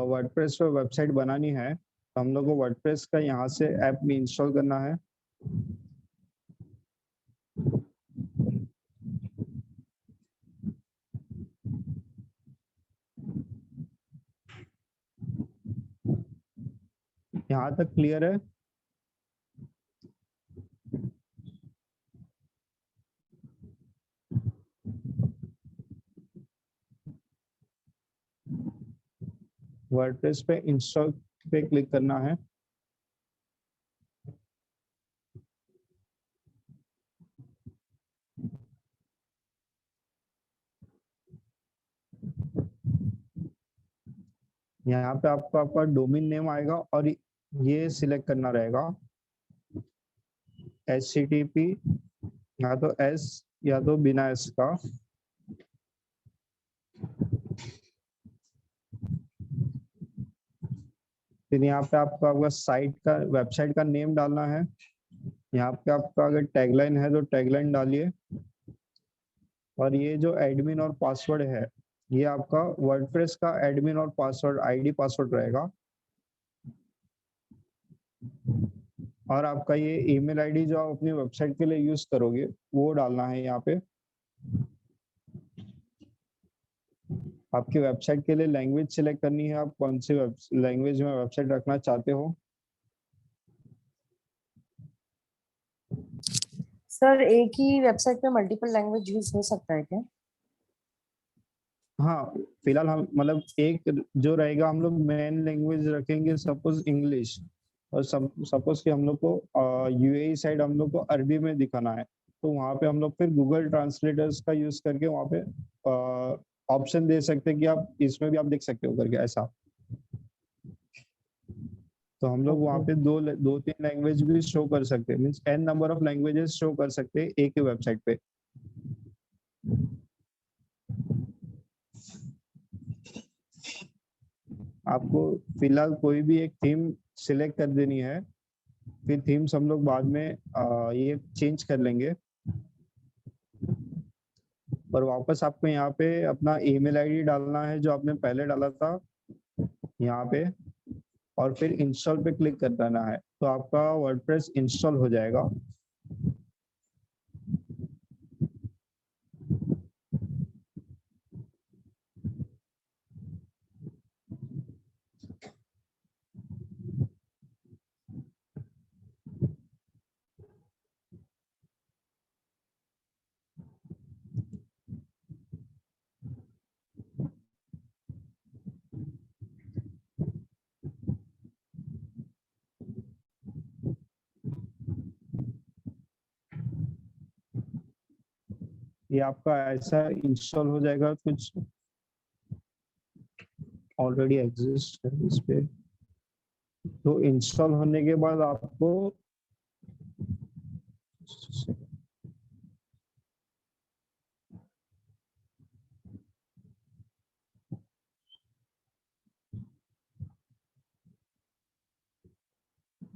वर्डप्रेस पे वेबसाइट बनानी है, तो हम लोग को वर्डप्रेस का यहाँ से ऐप भी इंस्टॉल करना है। यहाँ तक क्लियर है? वर्डप्रेस पे इंस्टॉल पे क्लिक करना है। यहाँ पे आपको आपका डोमेन नेम आएगा और ये सिलेक्ट करना रहेगा, HTTP या तो S या तो बिना S का। फिर यहाँ पे आपको आपका साइट का वेबसाइट का नेम डालना है। यहाँ पे आपका अगर टैगलाइन है तो टैगलाइन डालिए, और ये जो एडमिन और पासवर्ड है ये आपका वर्डप्रेस का एडमिन और पासवर्ड आईडी पासवर्ड रहेगा। और आपका ये ईमेल आईडी जो आप अपनी वेबसाइट के लिए यूज करोगे वो डालना है यहाँ पे। आपकी वेबसाइट के लिए लैंग्वेज सिलेक्ट करनी है, आप कौन सी लैंग्वेज में वेबसाइट रखना चाहते हो। सर एक ही वेबसाइट पे मल्टीपल लैंग्वेज यूज हो सकता है क्या? हाँ, फिलहाल हम मतलब एक जो रहेगा हम लोग मेन लैंग्वेज रखेंगे सपोज इंग्लिश, और सपोज कि हम लोग को यूएई साइड हम लोग को अरबी में दिखाना है, तो वहाँ पे हम लोग फिर गूगल ट्रांसलेटर्स का यूज करके वहाँ पे ऑप्शन दे सकते हैं कि आप इसमें भी आप देख सकते हो करके ऐसा। तो हम लोग वहाँ पे दो तीन लैंग्वेज भी शो कर सकते हैं, means n number of languages show कर सकते हैं एक ही वेबसाइट पे। आपको फिलहाल कोई भी एक थीम सिलेक्ट कर देनी है, फिर थीम्स हम लोग बाद में ये चेंज कर लेंगे। और वापस आपको यहाँ पे अपना ईमेल आईडी डालना है जो आपने पहले डाला था यहाँ पे, और फिर इंस्टॉल पे क्लिक कर देना है, तो आपका वर्डप्रेस इंस्टॉल हो जाएगा। ये आपका ऐसा इंस्टॉल हो जाएगा, कुछ ऑलरेडी एग्जिस्ट है इस पे। तो इंस्टॉल होने के बाद आपको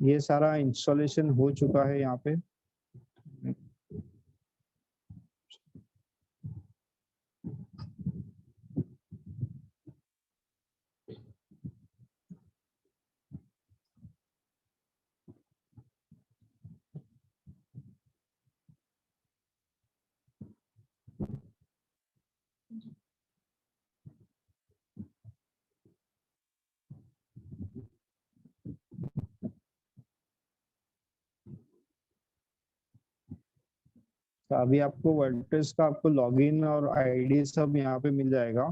ये सारा इंस्टॉलेशन हो चुका है यहाँ पे। तो अभी आपको वर्डप्रेस का आपको लॉगिन और आईडी सब यहाँ पे मिल जाएगा।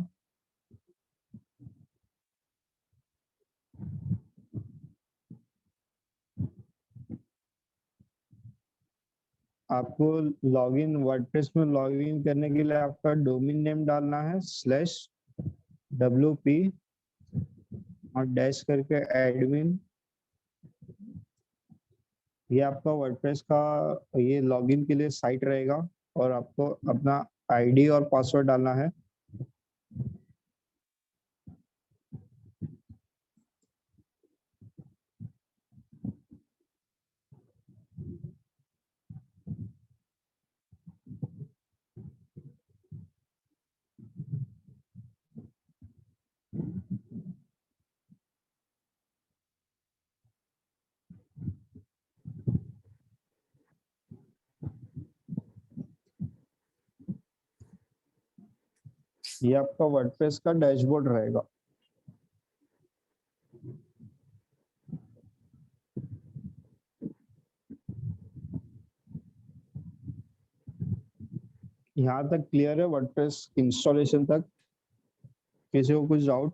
आपको लॉगिन वर्डप्रेस में लॉगिन करने के लिए आपका डोमेन नेम डालना है /wp और डैश करके एडमिन। ये आपका वर्डप्रेस का ये लॉगिन के लिए साइट रहेगा, और आपको अपना आईडी और पासवर्ड डालना है। ये आपका वर्डप्रेस का डैशबोर्ड रहेगा। यहाँ तक क्लियर है वर्डप्रेस इंस्टॉलेशन तक? किसी को कुछ डाउट?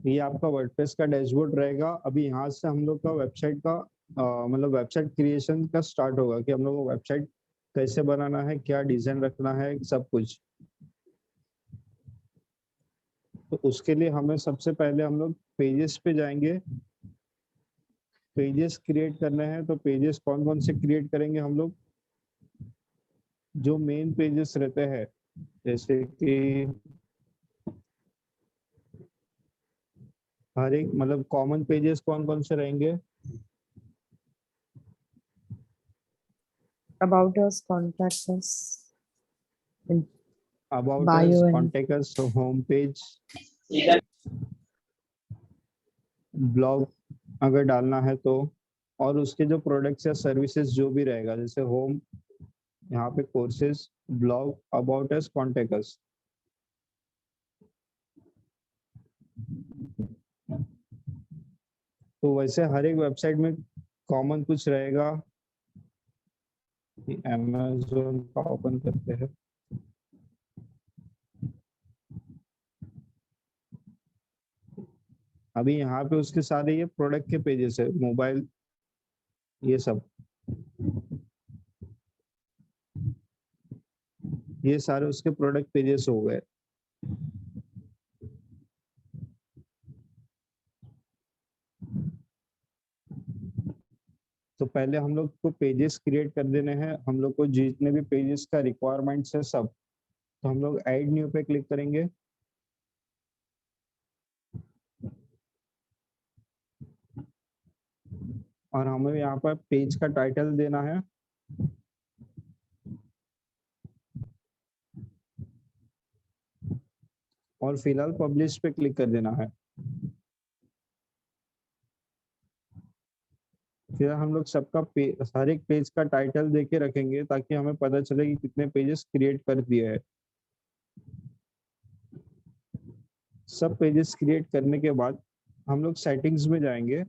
ये आपका वर्डप्रेस का डैशबोर्ड रहेगा। अभी यहाँ से हम लोग का वेबसाइट का मतलब वेबसाइट क्रिएशन का स्टार्ट होगा कि हम लोग को वेबसाइट कैसे बनाना है, क्या डिजाइन रखना है, सब कुछ। तो उसके लिए हमें सबसे पहले हम लोग पेजेस पे जाएंगे। पेजेस क्रिएट करने हैं, तो पेजेस कौन कौन से क्रिएट करेंगे हम लोग? जो मेन पेजेस रहते हैं, जैसे कि हर एक मतलब कॉमन पेजेस कौन कौन से रहेंगे? About us, contact us, and about us, bio and contact us, home page, blog अगर डालना है तो, और उसके जो प्रोडक्ट्स या सर्विसेज जो भी रहेगा, जैसे होम, यहाँ पे courses, blog, about us, contact us. तो वैसे हर एक वेबसाइट में कॉमन कुछ रहेगा। अमेज़न का ओपन करते हैं। अभी यहाँ पे उसके सारे ये प्रोडक्ट के पेजेस है, मोबाइल, ये सब, ये सारे उसके प्रोडक्ट पेजेस हो गए। तो पहले हम लोग को पेजेस क्रिएट कर देने हैं। हम लोग को जितने भी पेजेस का रिक्वायरमेंट्स है सब, तो हम लोग ऐड न्यू पे क्लिक करेंगे। और हमें यहाँ पर पेज का टाइटल देना है। और फिलहाल पब्लिश पे क्लिक कर देना है। फिर हम लोग सबका हर एक पेज का टाइटल दे के रखेंगे, ताकि हमें पता चले कि कितने पेजेस क्रिएट कर दिए हैं। सब पेजेस क्रिएट करने के बाद हम लोग सेटिंग्स में जाएंगे।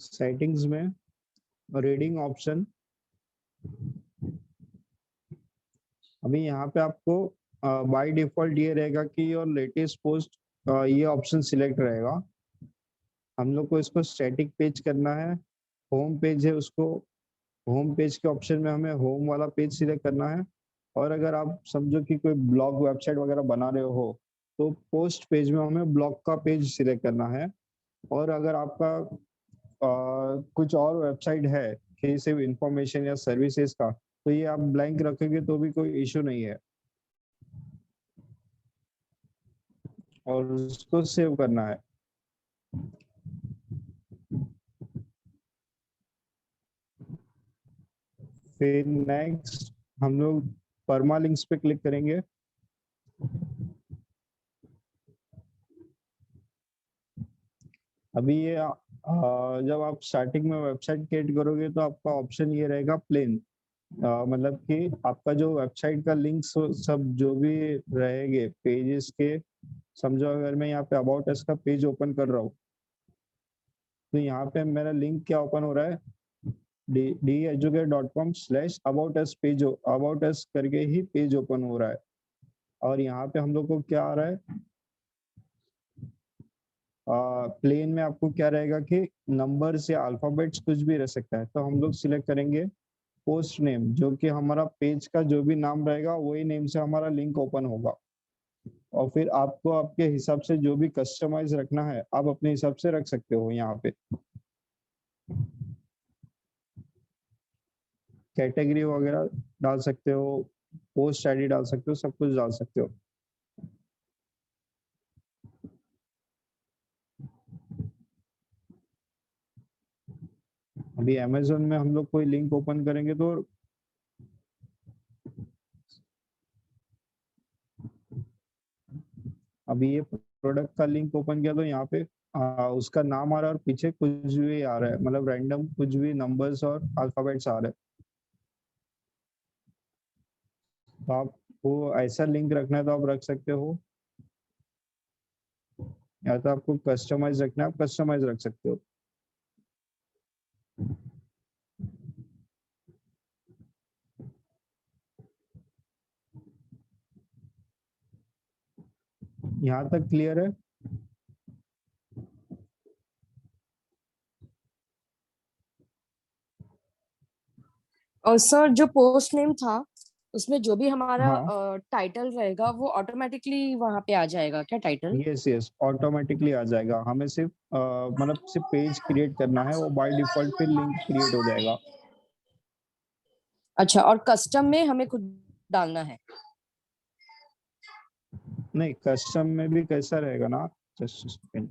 सेटिंग्स में रीडिंग ऑप्शन, अभी यहाँ पे आपको बाय डिफॉल्ट ये रहेगा कि योर लेटेस्ट पोस्ट, ये ऑप्शन सिलेक्ट रहेगा। हम लोग को इसको स्टैटिक पेज करना है। होम पेज है, उसको होम पेज के ऑप्शन में हमें होम वाला पेज सिलेक्ट करना है। और अगर आप समझो कि कोई ब्लॉग वेबसाइट वगैरह बना रहे हो, तो पोस्ट पेज में हमें ब्लॉग का पेज सिलेक्ट करना है। और अगर आपका कुछ और वेबसाइट है कि सिर्फ इंफॉर्मेशन या सर्विसेज का, तो ये आप ब्लैंक रखेंगे तो भी कोई इशू नहीं है। और उसको सेव करना है। फिर नेक्स्ट हम लोग परमालिंक्स पे क्लिक करेंगे। अभी ये जब आप स्टार्टिंग में वेबसाइट क्रिएट करोगे तो आपका ऑप्शन ये रहेगा प्लेन, मतलब कि आपका जो वेबसाइट का लिंक सब जो भी रहेंगे पेजेस के, समझो अगर मैं यहाँ पे अबाउट अस का पेज ओपन कर रहा हूँ, तो यहाँ पे मेरा लिंक क्या ओपन हो रहा है, deeducate.com/about us page, about us करके ही पेज ओपन हो रहा है। और यहाँ पे हम लोग को क्या आ रहा है, प्लेन में आपको क्या रहेगा कि नंबर्स या अल्फाबेट्स कुछ भी रह सकता है। तो हम लोग सिलेक्ट करेंगे पोस्ट नेम, जो कि हमारा पेज का जो भी नाम रहेगा वही नेम से हमारा लिंक ओपन होगा। और फिर आपको आपके हिसाब से जो भी कस्टमाइज रखना है, आप अपने हिसाब से रख सकते हो। यहाँ पे कैटेगरी वगैरह डाल सकते हो, पोस्ट आईडी डाल सकते हो, सब कुछ डाल सकते हो। अभी अभी अमेजोन में हम लोग कोई लिंक ओपन करेंगे तो अभी ये प्रोडक्ट का लिंक ओपन किया तो यहाँ पे उसका नाम आ रहा है और पीछे कुछ भी आ रहा है, मतलब रैंडम कुछ भी नंबर्स और अल्फाबेट्स आ रहे हैं। तो आप वो ऐसा लिंक रखना है तो आप रख सकते हो, या तो आपको कस्टमाइज रखना है आप कस्टमाइज रख सकते हो। यहाँ तक क्लियर है? और सर जो पोस्ट नेम था उसमें जो भी हमारा हाँ, टाइटल रहेगा वो ऑटोमेटिकली वहां पे आ जाएगा क्या टाइटल? यस यस, ऑटोमेटिकली आ जाएगा। हमें सिर्फ मतलब सिर्फ पेज क्रिएट करना है, वो बाय डिफॉल्ट फिर लिंक क्रिएट हो जाएगा। अच्छा, और कस्टम में हमें खुद डालना है? नहीं, कस्टम में भी कैसा रहेगा ना, जस्ट सेकंड।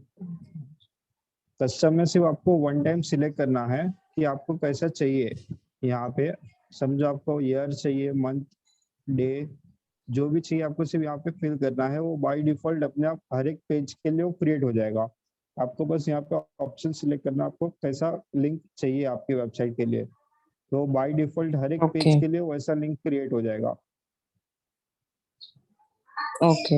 कस्टम में सिर्फ आपको वन टाइम सिलेक्ट करना है कि आपको कैसा चाहिए। यहाँ पे समझो आपको ईयर चाहिए, मंथ, डे, जो भी चाहिए आपको सिर्फ यहाँ पे फिल करना है। वो बाय डिफॉल्ट अपने आप हर एक पेज के लिए वो क्रिएट हो जाएगा। आपको बस यहाँ पे ऑप्शन सिलेक्ट करना, आपको कैसा लिंक चाहिए आपकी वेबसाइट के लिए, तो बाय डिफॉल्ट हर एक पेज ओके के लिए वैसा लिंक क्रिएट हो जाएगा। ओके।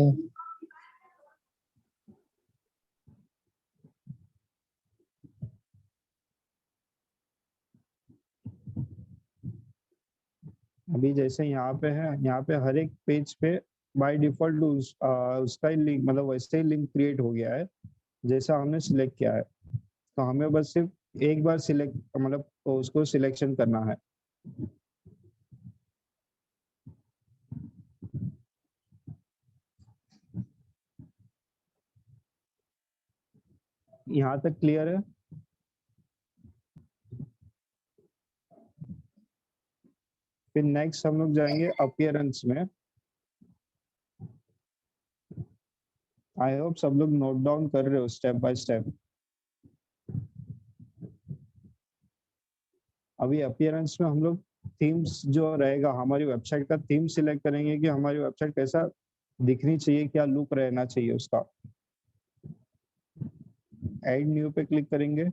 अभी जैसे यहाँ पे है, यहाँ पे हर एक पेज पे बाय डिफॉल्ट उसका ही लिंक, मतलब वैसे ही लिंक क्रिएट हो गया है जैसा हमने सिलेक्ट किया है। तो हमें बस सिर्फ एक बार सिलेक्ट, मतलब उसको सिलेक्शन करना है। यहाँ तक क्लियर है? फिर नेक्स्ट हम लोग जाएंगे अपीयरेंस में। आई होप सब लोग नोट डाउन कर रहे हो स्टेप बाय स्टेप। अभी अपीयरेंस में हम लोग थीम्स जो रहेगा, हमारी वेबसाइट का थीम सिलेक्ट करेंगे कि हमारी वेबसाइट कैसा दिखनी चाहिए, क्या लुक रहना चाहिए उसका। ऐड न्यू पे क्लिक करेंगे।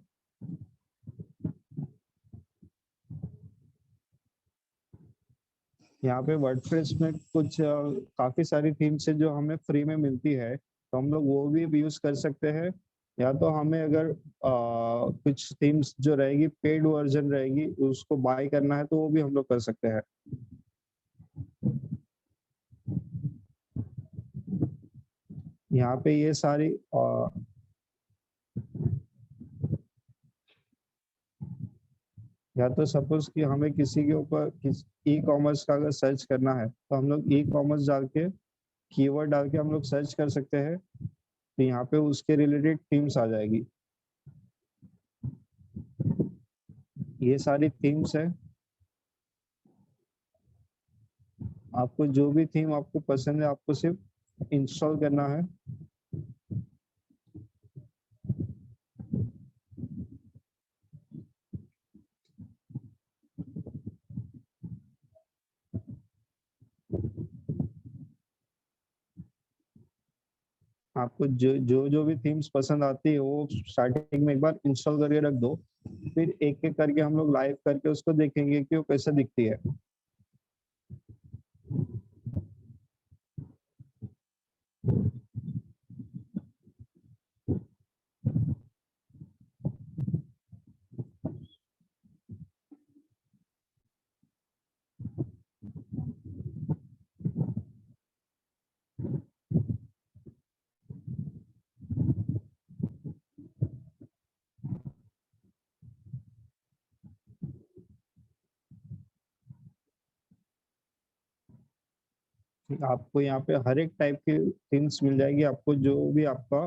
यहाँ पे वर्डप्रेस में कुछ काफी सारी थीम्स है जो हमें फ्री में मिलती है, तो हम लोग वो भी यूज कर सकते हैं। या तो हमें अगर कुछ थीम्स जो रहेगी पेड वर्जन रहेगी उसको बाय करना है तो वो भी हम लोग कर सकते हैं। यहाँ पे ये सारी या तो सपोज कि हमें किसी के ऊपर ई कॉमर्स का अगर सर्च करना है तो हम लोग ई कॉमर्स डाल के कीवर्ड डाल के हम लोग सर्च कर सकते हैं, तो यहाँ पे उसके रिलेटेड थीम्स आ जाएगी। ये सारी थीम्स है। आपको जो भी थीम आपको पसंद है आपको सिर्फ इंस्टॉल करना है। आपको जो भी थीम्स पसंद आती है वो स्टार्टिंग में एक बार इंस्टॉल करके रख दो, फिर एक एक करके हम लोग लाइव करके उसको देखेंगे कि वो कैसा दिखती है। आपको यहाँ पे हर एक टाइप की थीम्स मिल जाएगी, आपको जो भी आपका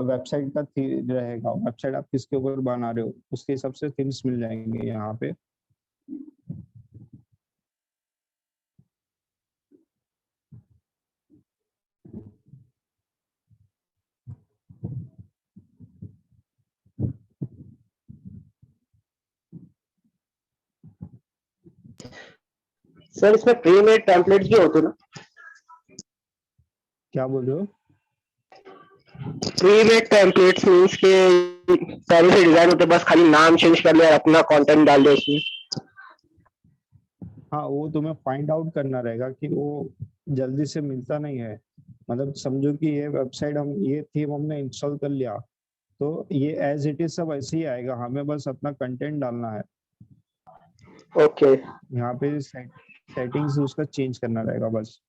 वेबसाइट का रहेगा, वेबसाइट आप किसके ऊपर बना रहे हो उसके हिसाब से थीम्स मिल जाएंगे यहाँ पे। सर इसमें प्री मेड टेम्पलेट्स भी होते हैं ना? क्या बोल रहे हो? प्री मेड टेम्पलेट्स मीन्स के पहले से डिजाइन होते, बस खाली नाम चेंज कर लिया और अपना कंटेंट डाल दिया उसमें। हाँ, वो तुम्हें फाइंड आउट करना रहेगा कि वो जल्दी से मिलता नहीं है। मतलब समझो कि ये वेबसाइट हम ये थीम हमने इंस्टॉल कर लिया, तो ये एज इट इज सब ऐसे ही आएगा, हमें बस अपना कंटेंट डालना है। ओके। यहाँ पे सेटिंग्स उसका चेंज करना रहेगा बस।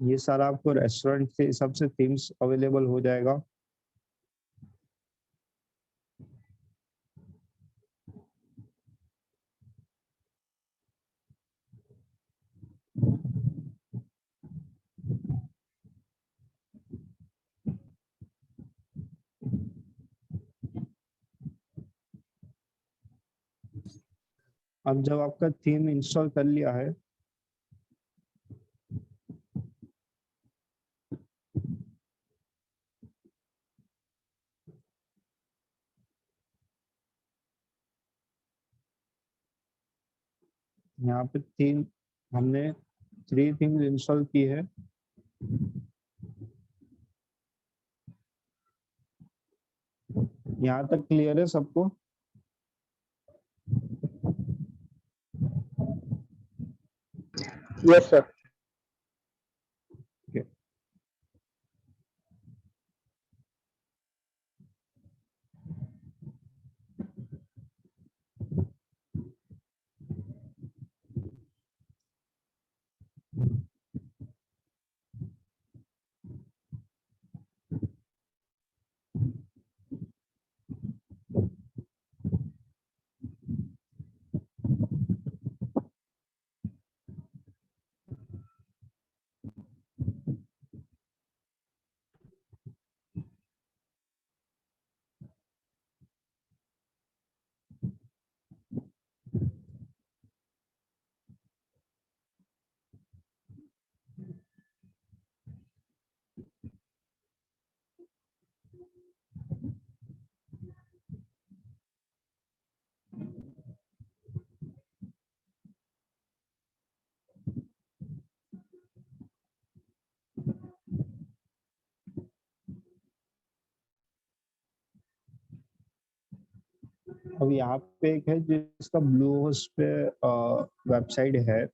ये सारा आपको रेस्टोरेंट के हिसाब से थीम्स अवेलेबल हो जाएगा। अब जब आपका थीम इंस्टॉल कर लिया है, यहाँ पे थीम हमने 3 थीम्स इंस्टॉल की है। यहाँ तक क्लियर है सबको? Yes sir. Okay. अब यहाँ पे एक है जिसका ब्लू होस्ट पे वेबसाइट है।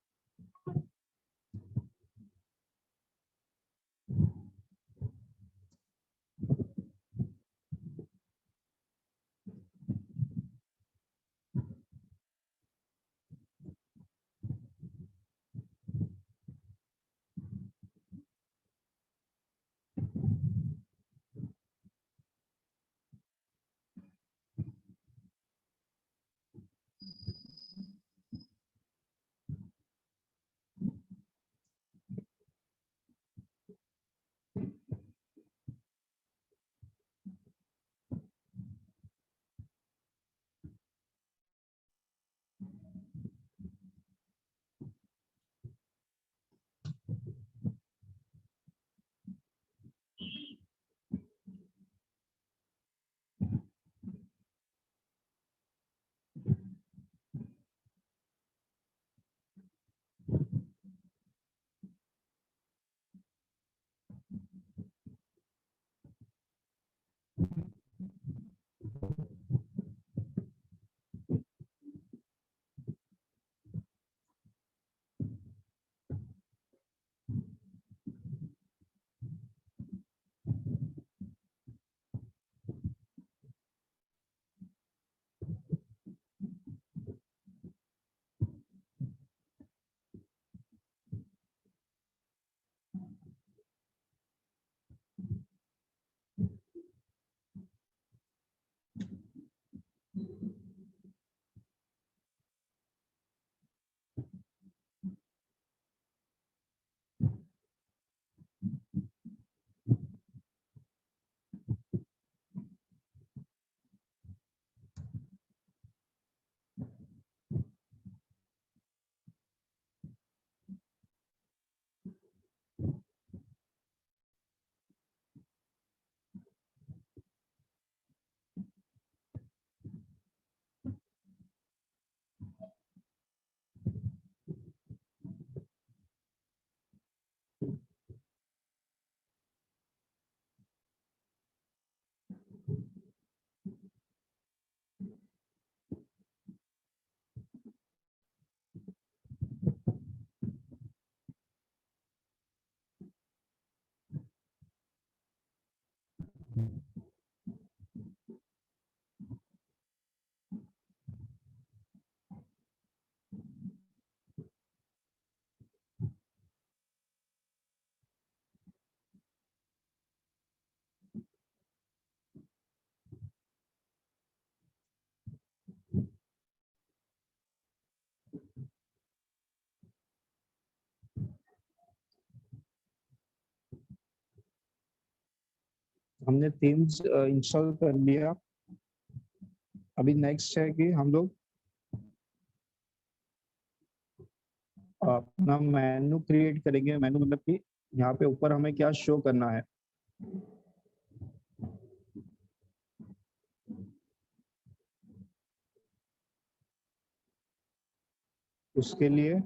हमने थीम्स इंस्टॉल कर लिया। अभी नेक्स्ट है कि हम लोग अपना मेनू क्रिएट करेंगे। मेनू मतलब कि यहाँ पे ऊपर हमें क्या शो करना है। उसके लिए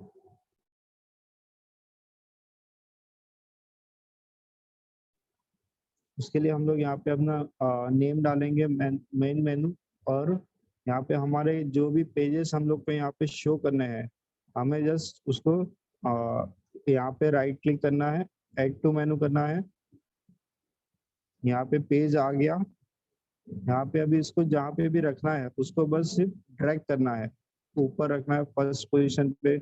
हम लोग यहाँ पे अपना नेम डालेंगे मेन मेनू, और यहाँ पे हमारे जो भी पेजेस हम लोग को यहाँ पे शो करने हैं, हमें जस्ट उसको यहाँ पे राइट क्लिक करना है, ऐड टू मेनू करना है। यहाँ पे पेज आ गया। यहाँ पे अभी इसको जहाँ पे भी रखना है उसको बस सिर्फ ड्रैग करना है, ऊपर रखना है फर्स्ट पोजीशन पे,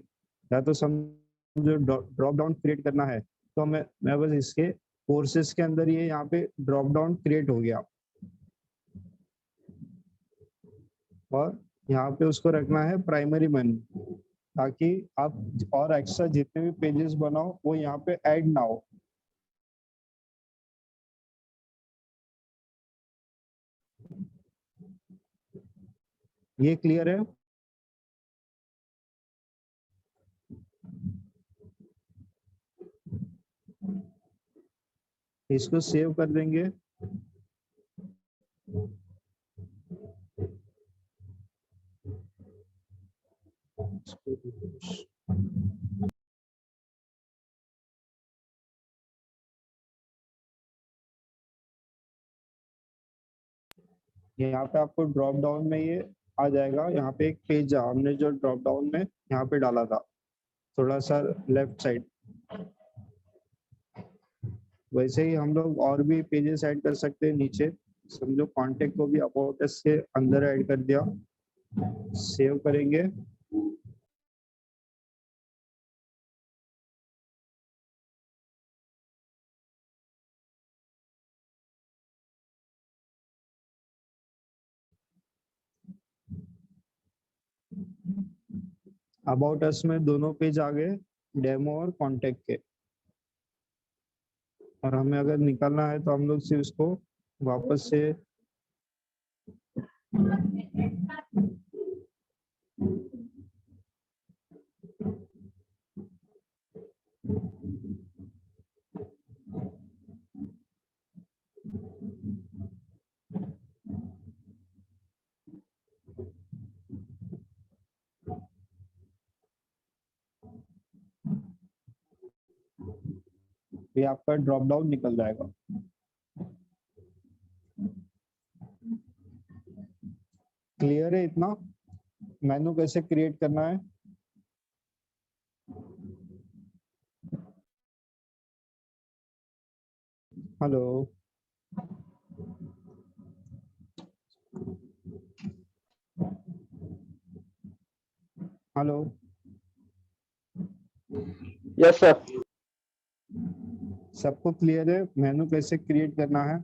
या तो समझो ड्रॉप डाउन क्रिएट करना है तो मैं बस इसके कोर्सेस के अंदर ये यहाँ पे ड्रॉप डाउन क्रिएट हो गया, और यहाँ पे उसको रखना है प्राइमरी मेनू, ताकि आप और एक्स्ट्रा जितने भी पेजेस बनाओ वो यहाँ पे ऐड ना हो। ये क्लियर है? इसको सेव कर देंगे। यहाँ पे आपको ड्रॉप डाउन में ये आ जाएगा। यहाँ पे एक पेज हमने जो ड्रॉप डाउन में यहाँ पे डाला था, थोड़ा सा लेफ्ट साइड, वैसे ही हम लोग और भी पेजेस ऐड कर सकते हैं नीचे। समझो कांटेक्ट को भी अबाउट अस के अंदर ऐड कर दिया। सेव करेंगे। अबाउट अस में दोनों पेज आ गए, डेमो और कांटेक्ट के। और हमें अगर निकालना है तो हम लोग सिर्फ इसको वापस से ये आपका ड्रॉप डाउन निकल जाएगा। क्लियर है इतना? मेनू कैसे क्रिएट करना है? Hello, hello. Yes sir. सबको क्लियर है मेनू कैसे क्रिएट करना है?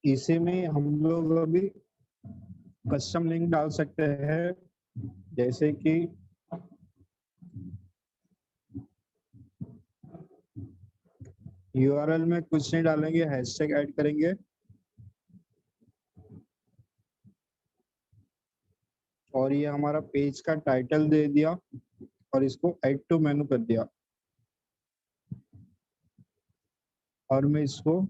इसी में हम लोग अभी कस्टम लिंक डाल सकते हैं, जैसे कि यूआरएल में कुछ नहीं डालेंगे, हैशटैग ऐड करेंगे और ये हमारा पेज का टाइटल दे दिया और इसको ऐड टू मेनू कर दिया। और मैं इसको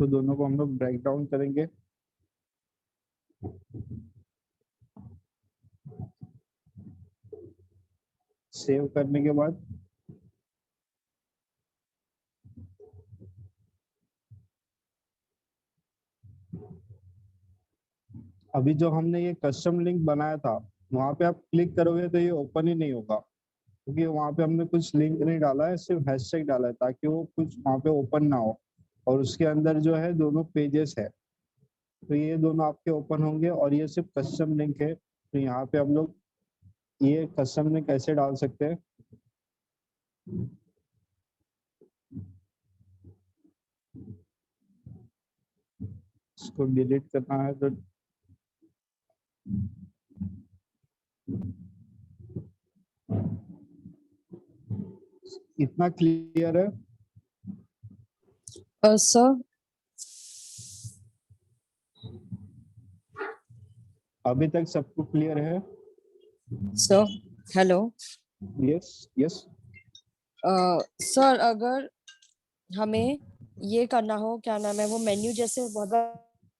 दोनों को हम लोग ब्रेक डाउन करेंगे। सेव करने के बाद अभी जो हमने ये कस्टम लिंक बनाया था, वहां पे आप क्लिक करोगे तो ये ओपन ही नहीं होगा, क्योंकि वहां पे हमने कुछ लिंक नहीं डाला है, सिर्फ हैशटैग डाला है ताकि वो कुछ वहां पे ओपन ना हो। और उसके अंदर जो है दोनों पेजेस है, तो ये दोनों आपके ओपन होंगे और ये सिर्फ कस्टम लिंक है। तो यहाँ पे हम लोग ये कस्टम लिंक कैसे डाल सकते हैं, इसको डिलीट करना है तो इतना क्लियर है। सर अभी तक सबको क्लियर है? Sir hello. Yes yes. Sir अगर हमें ये करना हो, क्या नाम है वो मेन्यू जैसे बहुत बार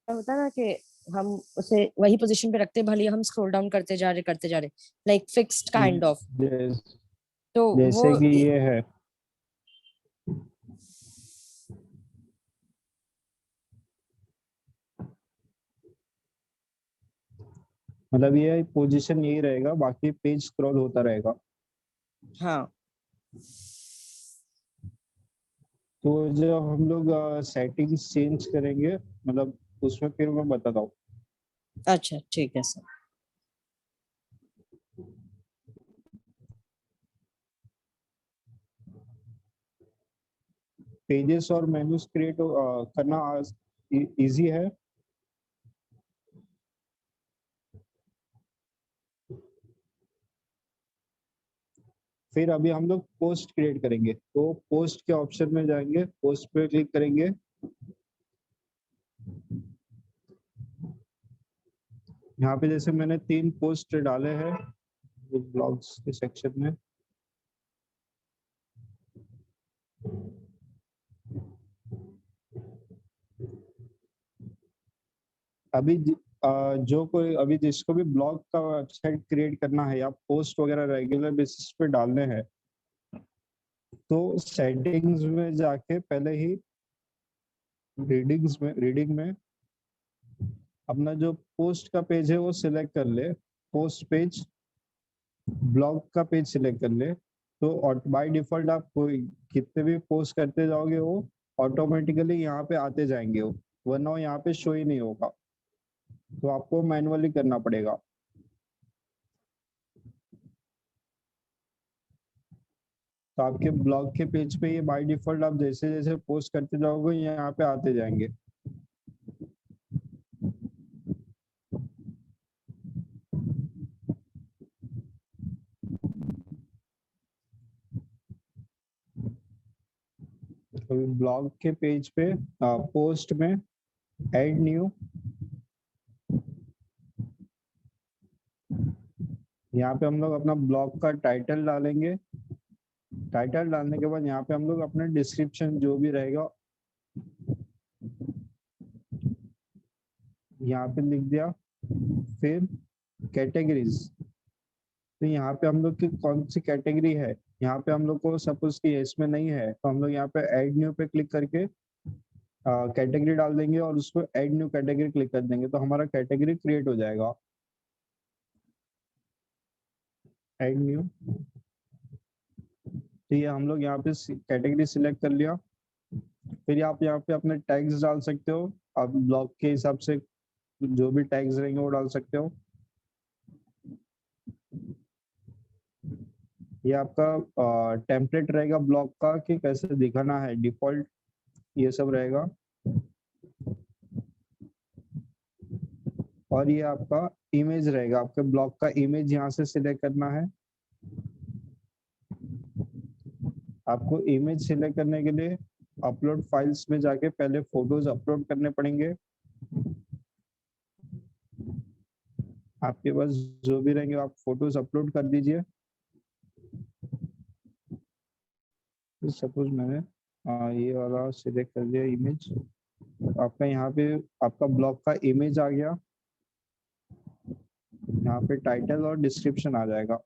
होता है ना कि हम उसे वही पोजीशन पे रखते भले ही हम स्क्रॉल डाउन करते जा रहे लाइक फिक्स्ड काइंड ऑफ, तो वो जैसे कि ये है, मतलब ये पोजीशन यही रहेगा, बाकी पेज स्क्रॉल होता रहेगा। हाँ तो जब हम लोग सेटिंग्स चेंज करेंगे, मतलब उसमें फिर मैं बताता हूँ। अच्छा ठीक है सर। पेजेस और मेन्यूज क्रिएट करना इजी है। फिर अभी हम लोग पोस्ट क्रिएट करेंगे, तो पोस्ट के ऑप्शन में जाएंगे, पोस्ट पे क्लिक करेंगे। यहाँ पे जैसे मैंने 3 पोस्ट डाले हैं ब्लॉग्स के सेक्शन में। अभी जो कोई अभी जिसको भी ब्लॉग का वेबसाइट क्रिएट करना है या पोस्ट वगैरह रेगुलर बेसिस पे डालने हैं, तो सेटिंग्स में जाके पहले ही रीडिंग में अपना जो पोस्ट का पेज है वो सिलेक्ट कर ले। पोस्ट पेज, ब्लॉग का पेज सिलेक्ट कर ले, तो बाय डिफॉल्ट आप कोई कितने भी पोस्ट करते जाओगे वो ऑटोमेटिकली यहाँ पे आते जाएंगे वो, वरना वो यहाँ पे शो ही नहीं होगा, तो आपको मैनुअली करना पड़ेगा। तो आपके ब्लॉग के पेज पे ये बाय डिफॉल्ट आप जैसे जैसे पोस्ट करते जाओगे यहाँ पे आते जाएंगे। तो ब्लॉग के पेज पे पोस्ट में ऐड न्यू, यहाँ पे हम लोग अपना ब्लॉग का टाइटल डालेंगे। टाइटल डालने के बाद यहाँ पे हम लोग अपना डिस्क्रिप्शन जो भी रहेगा यहाँ पे लिख दिया। फिर कैटेगरीज, तो यहाँ पे हम लोग की कौन सी कैटेगरी है, यहाँ पे हम लोग को सपोज कि इसमें नहीं है तो हम लोग यहाँ पे ऐड न्यू पे क्लिक करके कैटेगरी डाल देंगे और उसको ऐड न्यू कैटेगरी क्लिक कर देंगे, तो हमारा कैटेगरी क्रिएट हो जाएगा। ऐड न्यू, तो ये हम लोग यहाँ पे कैटेगरी सिलेक्ट कर लिया। फिर आप यहाँ पे अपने टैग्स डाल सकते हो, आप ब्लॉग के हिसाब से जो भी टैग्स रहेंगे वो डाल सकते हो। ये आपका टेम्पलेट रहेगा ब्लॉग का कि कैसे दिखाना है, डिफॉल्ट ये सब रहेगा। और ये आपका इमेज रहेगा, आपके ब्लॉग का इमेज यहाँ से सिलेक्ट करना है। आपको इमेज सिलेक्ट करने के लिए अपलोड फाइल्स में जाके पहले फोटोज अपलोड करने पड़ेंगे। आपके पास जो भी रहेंगे आप फोटोज अपलोड कर दीजिए। सपोज मैंने ये वाला सिलेक्ट कर लिया इमेज, आपका यहाँ पे आपका ब्लॉग का इमेज आ गया, यहाँ पे टाइटल और डिस्क्रिप्शन आ जाएगा।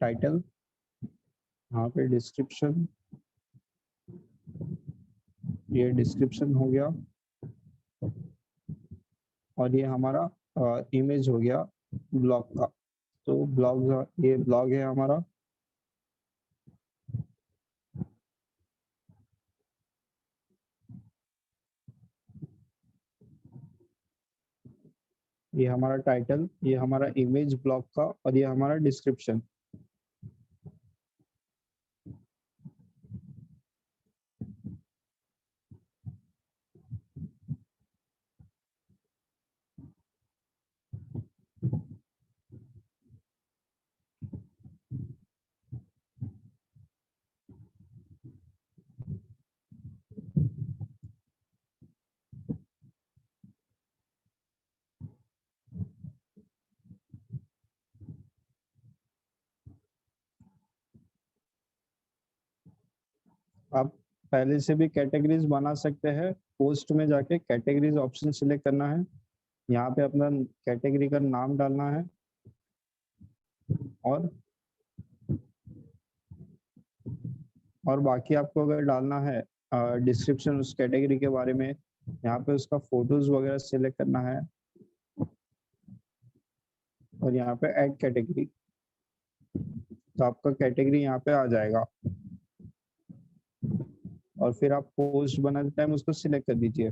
टाइटल, यहाँ पे डिस्क्रिप्शन, ये डिस्क्रिप्शन हो गया, और ये हमारा इमेज हो गया ब्लॉग का। तो ब्लॉग, ये ब्लॉग है हमारा। ये हमारा टाइटल, ये हमारा इमेज ब्लॉग का, और ये हमारा डिस्क्रिप्शन। आप पहले से भी कैटेगरीज बना सकते हैं। पोस्ट में जाके कैटेगरीज ऑप्शन सिलेक्ट करना है, यहाँ पे अपना कैटेगरी का नाम डालना है, और बाकी आपको अगर डालना है डिस्क्रिप्शन उस कैटेगरी के बारे में, यहाँ पे उसका फोटोज वगैरह सिलेक्ट करना है, और यहाँ पे ऐड कैटेगरी, तो आपका कैटेगरी यहाँ पे आ जाएगा। और फिर आप पोस्ट बनाते टाइम उसको सिलेक्ट कर दीजिए।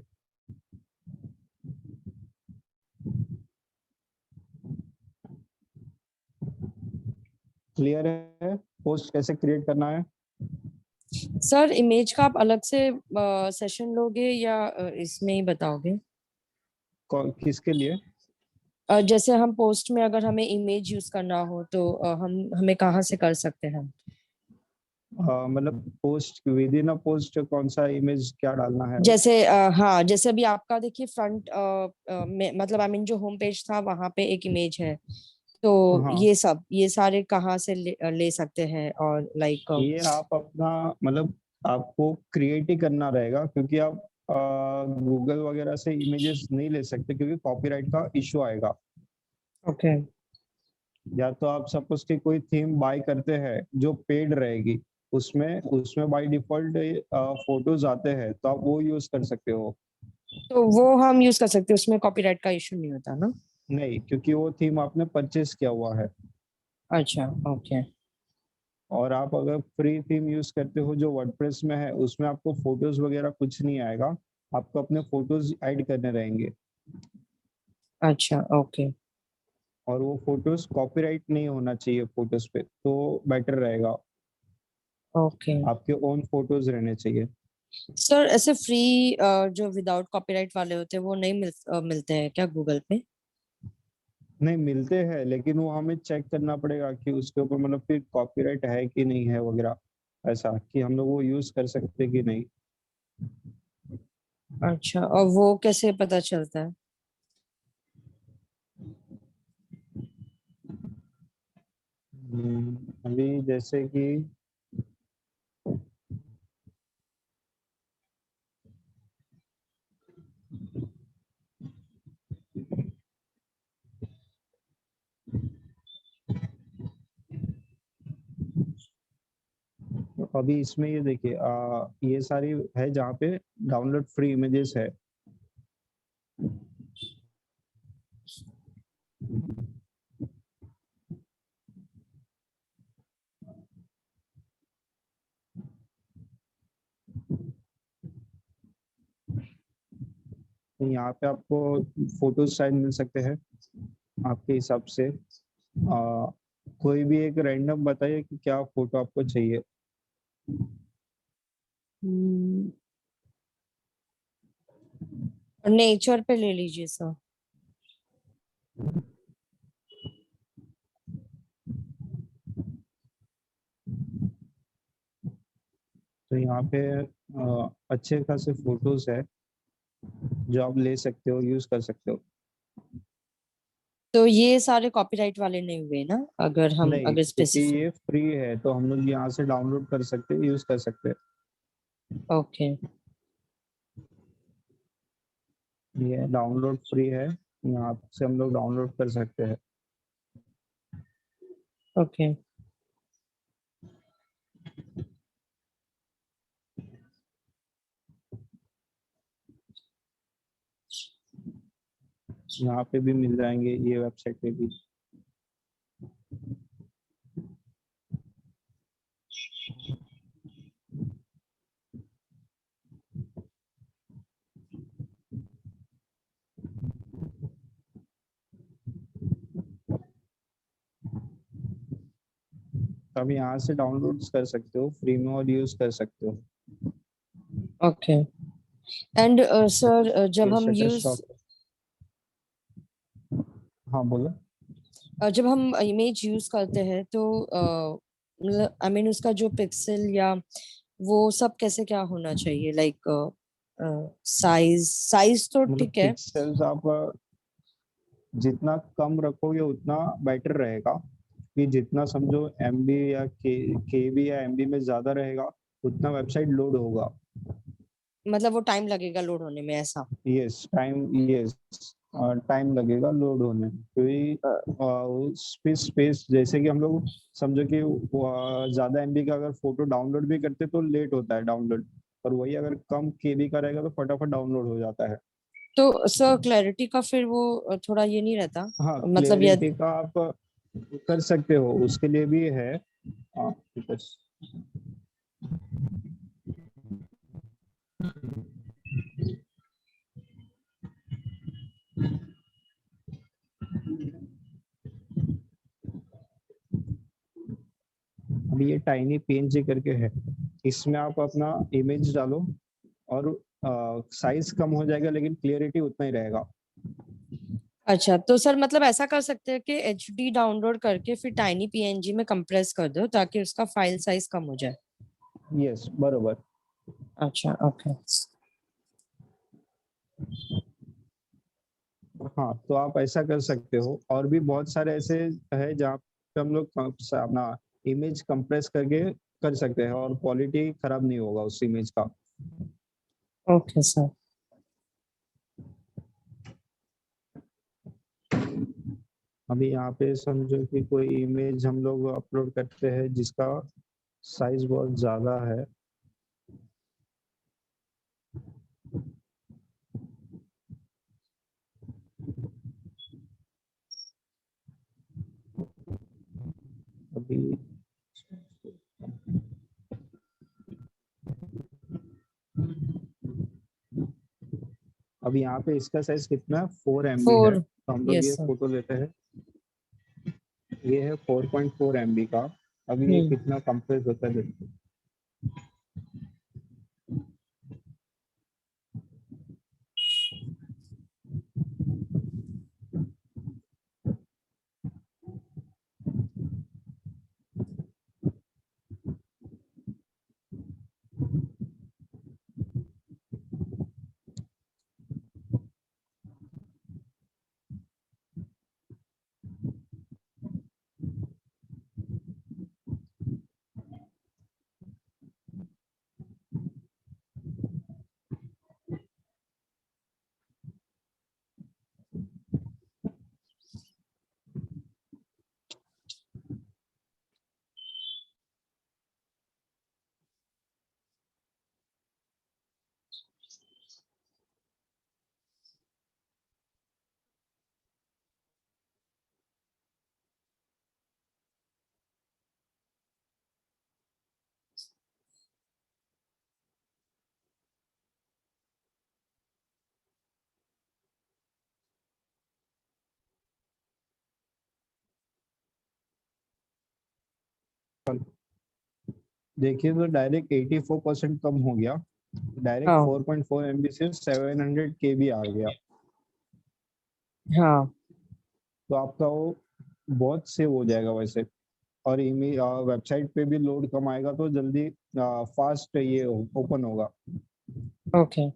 क्लियर है पोस्ट कैसे क्रिएट करना है? सर इमेज का आप अलग से सेशन लोगे या इसमें ही बताओगे? किसके लिए? जैसे हम पोस्ट में अगर हमें इमेज यूज करना हो तो हमें कहाँ से कर सकते हैं? मतलब post with in a post कौन सा इमेज क्या डालना है? जैसे हाँ, जैसे अभी आपका देखिए फ्रंट में मतलब आई मीन जो होम पेज था वहां पे एक इमेज है, तो हाँ, ये सारे कहाँ से ले सकते हैं? और लाइक ये आप अपना मतलब आपको क्रिएट ही करना रहेगा, क्योंकि आप गूगल वगैरह से इमेजेस नहीं ले सकते, क्योंकि कॉपीराइट का इशू आएगा। ओके। या तो आप सपोज कि कोई थीम बाय करते हैं जो पेड रहेगी, उसमें उसमें बाय डिफॉल्ट फोटोज आते हैं, तो आप वो यूज कर सकते हो। तो वो हम यूज कर सकते हैं, उसमें कॉपीराइट का इशू नहीं होता ना? नहीं, क्योंकि वो थीम आपने परचेज किया हुआ है। अच्छा, ओके। और आप अगर फ्री थीम यूज करते हो जो वर्डप्रेस में है, उसमें आपको फोटोज वगैरह कुछ नहीं आएगा, आपको अपने फोटोज ऐड करने रहेंगे, अच्छा, ओके। और वो फोटोज कॉपीराइट नहीं होना चाहिए फोटोज पे, तो बेटर रहेगा। ओके आपके ओन फोटोज रहने चाहिए। सर, ऐसे फ्री जो विदाउट कॉपीराइट वाले होते हैं वो नहीं मिलते हैं क्या गूगल पे? नहीं, मिलते हैं, लेकिन वो हमें चेक करना पड़ेगा कि उसके ऊपर मतलब फिर कॉपीराइट है कि नहीं है वगैरह, ऐसा कि हम लोग वो यूज कर सकते कि नहीं। अच्छा, और वो कैसे पता चलता है? अभी जैसे कि तो अभी इसमें ये देखिए, ये सारी है जहाँ पे डाउनलोड फ्री इमेजेस है। तो यहाँ पे आपको फोटो स्टाइल मिल सकते हैं आपके हिसाब से। कोई भी एक रैंडम बताइए कि क्या फोटो आपको चाहिए। नेचर पे ले लीजिए सर। तो यहाँ पे अच्छे खासे फोटोज है जो आप ले सकते हो, यूज कर सकते हो। तो ये सारे कॉपीराइट वाले नहीं हुए ना, नहीं, अगर क्योंकि स्पेसिफिक? ये फ्री है तो हम लोग यहाँ से डाउनलोड कर सकते हैं, यूज कर सकते हैं। ओके। ये डाउनलोड फ्री है, यहाँ से हम लोग डाउनलोड कर सकते हैं। ओके। यहाँ पे भी मिल जाएंगे, ये वेबसाइट पे भी। अब यहाँ से डाउनलोड कर सकते हो फ्री में और यूज कर सकते हो। ओके। एंड सर जब ये हम शटरस्टॉक। हाँ बोलो। जब हम इमेज यूज करते हैं तो मतलब आई मीन उसका जो पिक्सल या वो सब कैसे क्या होना चाहिए, लाइक साइज साइज तो मतलब ठीक है। पिक्सल्स आप जितना कम रखोगे उतना बेटर रहेगा, कि जितना समझो एमबी या केबी या एमबी में ज्यादा रहेगा उतना वेबसाइट लोड होगा। मतलब वो टाइम लगेगा लोड होने में, ऐसा? यस टाइम लगेगा लोड होने में, क्योंकि स्पेस जैसे कि हम लोग समझो कि ज्यादा एमबी का अगर फोटो डाउनलोड भी करते तो लेट होता है डाउनलोड, और वही अगर कम केबी का रहेगा तो फटाफट डाउनलोड हो जाता है। तो सर क्लैरिटी का फिर वो थोड़ा ये नहीं रहता, हाँ मतलब ये। क्लियरिटी का आप कर सकते हो, उसके लिए भी है। हाँ, बस। अभी ये टाइनी पीएनजी करके है, इसमें आप अपना इमेज डालो और साइज कम हो जाएगा लेकिन क्लियरिटी उतना ही रहेगा। अच्छा, तो सर मतलब ऐसा कर सकते हैं कि एचडी डाउनलोड करके फिर टाइनी पीएनजी में कंप्रेस कर दो ताकि उसका फाइल साइज कम हो जाए। यस बरोबर। अच्छा, ओके। हाँ तो आप ऐसा कर सकते हो, और भी बहुत सारे ऐसे है जहाँ पे हम लोग अपना इमेज कंप्रेस करके कर सकते हैं और क्वालिटी खराब नहीं होगा उस इमेज का। Okay sir. अभी यहाँ पे समझो कि कोई इमेज हम लोग अपलोड करते हैं जिसका साइज बहुत ज्यादा है, अभी अभी यहाँ पे इसका साइज कितना है, 4 MB है, 4। तो हम लोग ये यस सर। फोटो लेते हैं। ये है 4.4 MB का। अभी ये हम्म। कितना कंप्रेस होता है देखते हैं। देखिए तो डायरेक्ट 84% कम हो गया, डायरेक्ट हाँ 4.4 MB से 700 KB आ गया। हाँ। तो आपका वो बहुत सेव हो जाएगा वैसे, और इमेज वेबसाइट पे भी लोड कम आएगा तो जल्दी फास्ट ये ओपन होगा। ओके।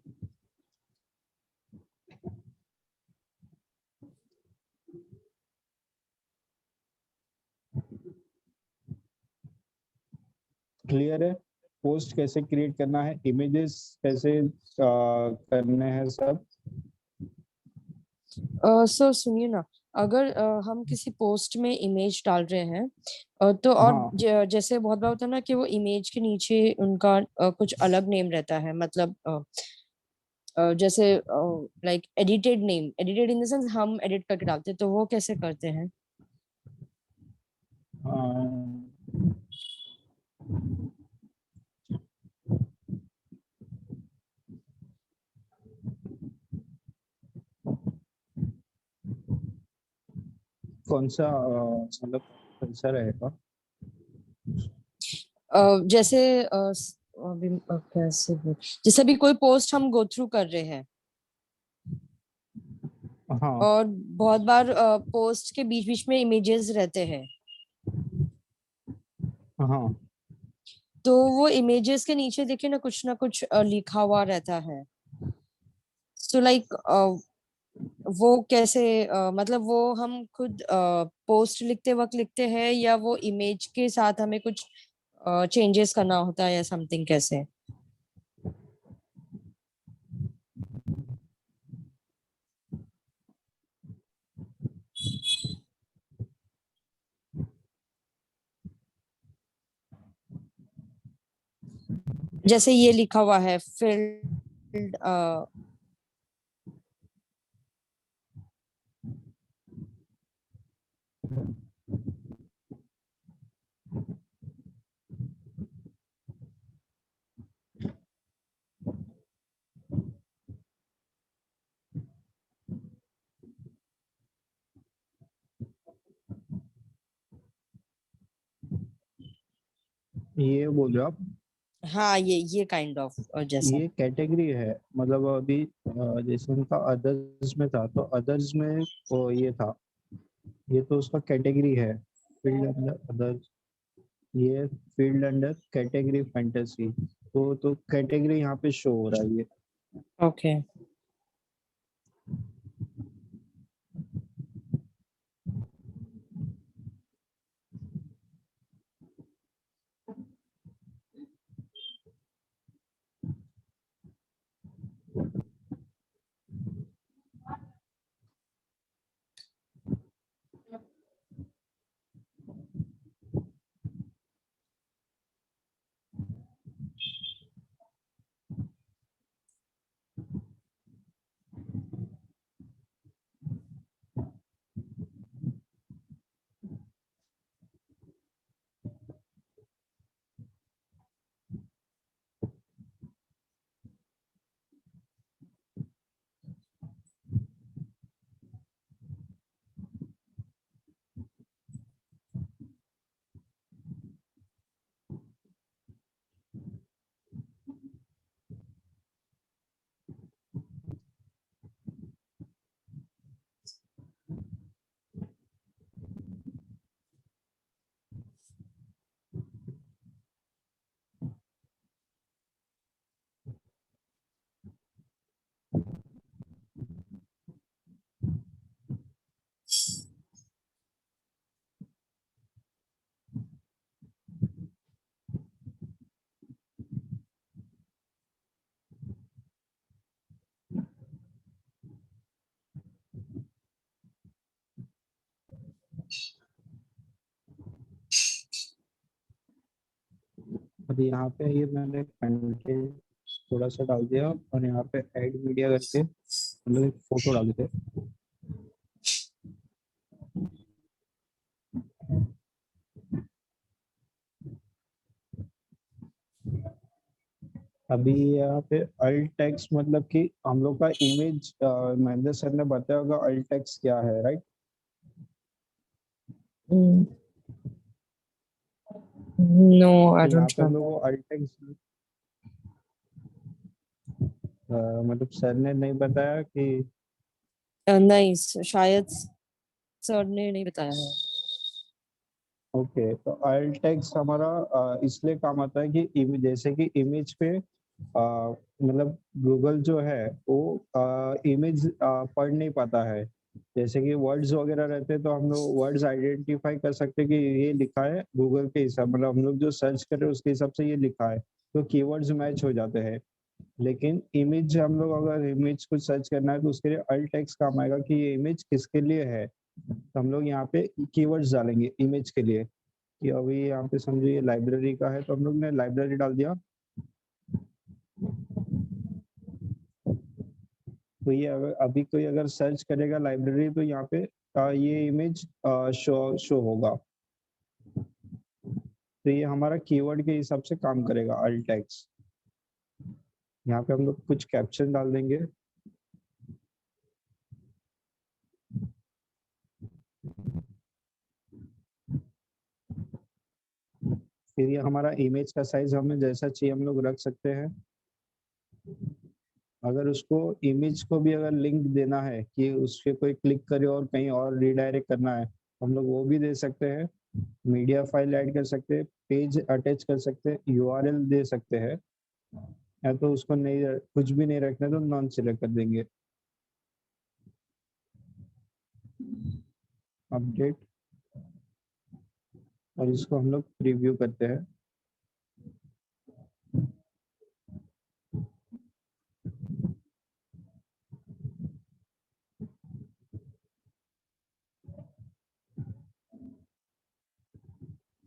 क्लियर है, पोस्ट कैसे क्रिएट करना है, इमेजेस कैसे करने हैं सब। सर सुनिए ना, अगर हम किसी पोस्ट में इमेज डाल रहे हैं तो और हाँ जैसे बहुत बार होता है ना कि वो इमेज के नीचे उनका कुछ अलग नेम रहता है, मतलब जैसे like edited in the sense हम एडिट करके डालते हैं, तो वो कैसे करते हैं? कौन सा मतलब कौन सा रहेगा? जैसे कैसे जैसे अभी कोई पोस्ट हम गो थ्रू कर रहे हैं, हाँ और बहुत बार पोस्ट के बीच बीच में इमेजेस रहते हैं, हाँ तो वो इमेजेस के नीचे देखिए ना कुछ लिखा हुआ रहता है। सो लाइक वो कैसे मतलब वो हम खुद पोस्ट लिखते वक्त लिखते हैं, या वो इमेज के साथ हमें कुछ चेंजेस करना होता है या समथिंग, कैसे? जैसे ये लिखा हुआ है फील्ड, ये बोल रहे हो आप? हाँ ये काइंड ऑफ जैसा। ये कैटेगरी है, मतलब अभी जैसे उनका अदर्स में था, तो अदर्स में वो ये था, ये तो उसका कैटेगरी है, फील्ड अंडर अदर्स। ये फील्ड अंडर कैटेगरी फैंटेसी, तो कैटेगरी यहाँ पे शो हो रहा है ये। ओके। अभी यहाँ पे ये मैंने कंटेंट थोड़ा सा डाल दिया, और यहाँ पे ऐड मीडिया करके मतलब एक फोटो डाल देते। अभी यहाँ पे अल्ट टेक्स्ट, मतलब कि हम लोग का इमेज, महेंद्र सर ने बताया होगा अल्ट टेक्स्ट क्या है, राइट? नो आई यहाँ डोंट पे हम लोग नो। को अल्ट टेक्स्ट मतलब सर ने नहीं बताया कि नहीं शायद सर ने नहीं बताया है। ओके, तो अल्ट टेक्स्ट हमारा इसलिए काम आता है कि जैसे कि इमेज पे मतलब गूगल जो है वो इमेज पढ़ नहीं पाता है। जैसे कि वर्ड्स वगैरह रहते हैं, तो हम लोग वर्ड्स आइडेंटिफाई कर सकते हैं कि ये लिखा है गूगल के हिसाब, मतलब हम लोग जो सर्च कर रहे हैं उसके हिसाब से ये लिखा है, तो कीवर्ड्स मैच हो जाते हैं। लेकिन इमेज, हम लोग अगर इमेज को सर्च करना है तो उसके लिए अल्ट टेक्स्ट काम आएगा कि ये इमेज किसके लिए है। तो हम लोग यहाँ पे कीवर्ड्स डालेंगे इमेज के लिए, कि अभी यहाँ पे समझिए लाइब्रेरी का है, तो हम लोग ने लाइब्रेरी डाल दिया। तो ये अभी कोई अगर सर्च करेगा लाइब्रेरी तो यहाँ पे ये इमेज शो होगा। तो ये हमारा कीवर्ड के हिसाब से काम करेगा अल्ट टैग्स। यहाँ पे हम लोग कुछ कैप्शन डाल देंगे। फिर ये हमारा इमेज का साइज हमें जैसा चाहिए हम लोग रख सकते हैं। अगर उसको इमेज को भी अगर लिंक देना है कि उस पे कोई क्लिक करे और कहीं और रिडायरेक्ट करना है, हम लोग वो भी दे सकते हैं। मीडिया फाइल ऐड कर सकते हैं, पेज अटैच कर सकते हैं, यूआरएल दे सकते हैं, या तो उसको नहीं कुछ भी नहीं रखना तो नॉन सिलेक्ट कर देंगे। अपडेट, और इसको हम लोग प्रीव्यू करते हैं।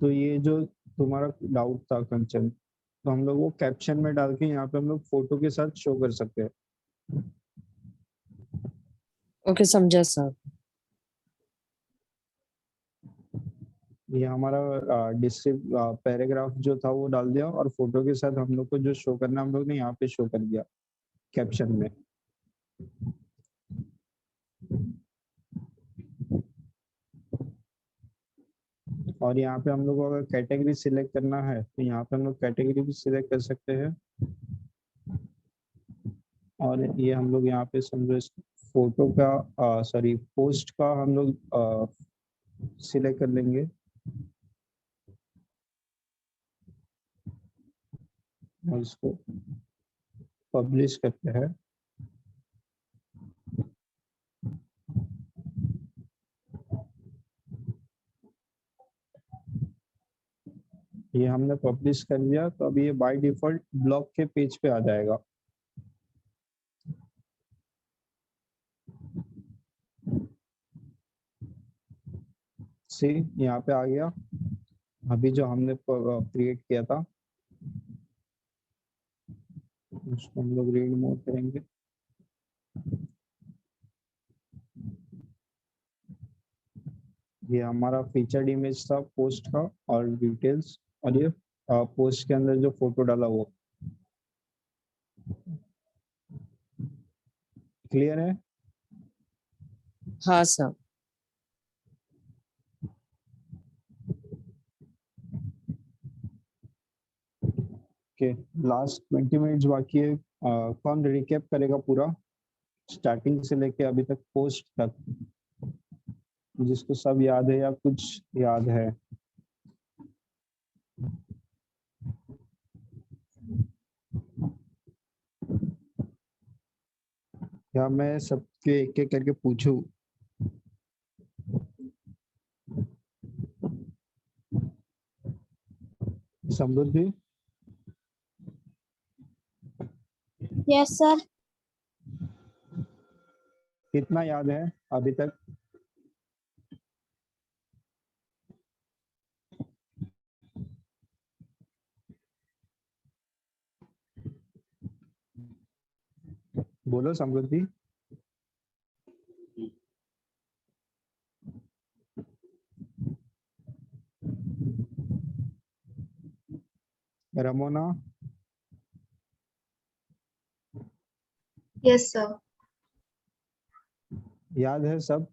तो ये जो तुम्हारा डाउट था कंचन, तो हम लोग वो कैप्शन में डाल के यहाँ पे हम लोग फोटो के साथ शो कर सकते हैं। ओके, समझा सर। ये हमारा डिस्क्रिप्ट पैराग्राफ जो था वो डाल दिया, और फोटो के साथ हम लोग को जो शो करना हम लोग ने यहाँ पे शो कर दिया कैप्शन में। और यहाँ पे हम लोग को अगर कैटेगरी सिलेक्ट करना है तो यहाँ पे हम लोग कैटेगरी भी सिलेक्ट कर सकते हैं। और ये हम लोग यहाँ पे समझो फोटो का सॉरी पोस्ट का हम लोग सिलेक्ट कर लेंगे। और इसको पब्लिश करते हैं। ये हमने पब्लिश कर दिया, तो अभी ये बाय डिफॉल्ट ब्लॉग के पेज पे आ जाएगा। सी यहाँ पे आ गया अभी जो हमने क्रिएट किया था, उसको हम लोग रीड मोड करेंगे। ये हमारा फीचर्ड इमेज था पोस्ट का और डिटेल्स, और ये पोस्ट के अंदर जो फोटो डाला वो क्लियर है। हाँ सर। ओके, लास्ट 20 मिनट्स बाकी है। कौन रिकैप करेगा पूरा स्टार्टिंग से लेके अभी तक पोस्ट तक, जिसको सब याद है या कुछ याद है? या मैं सबके एक एक करके पूछूं? समृद्धि, Yes, sir. कितना याद है अभी तक? बोलो समृद्धि। Ramona, Yes, sir. याद है सब?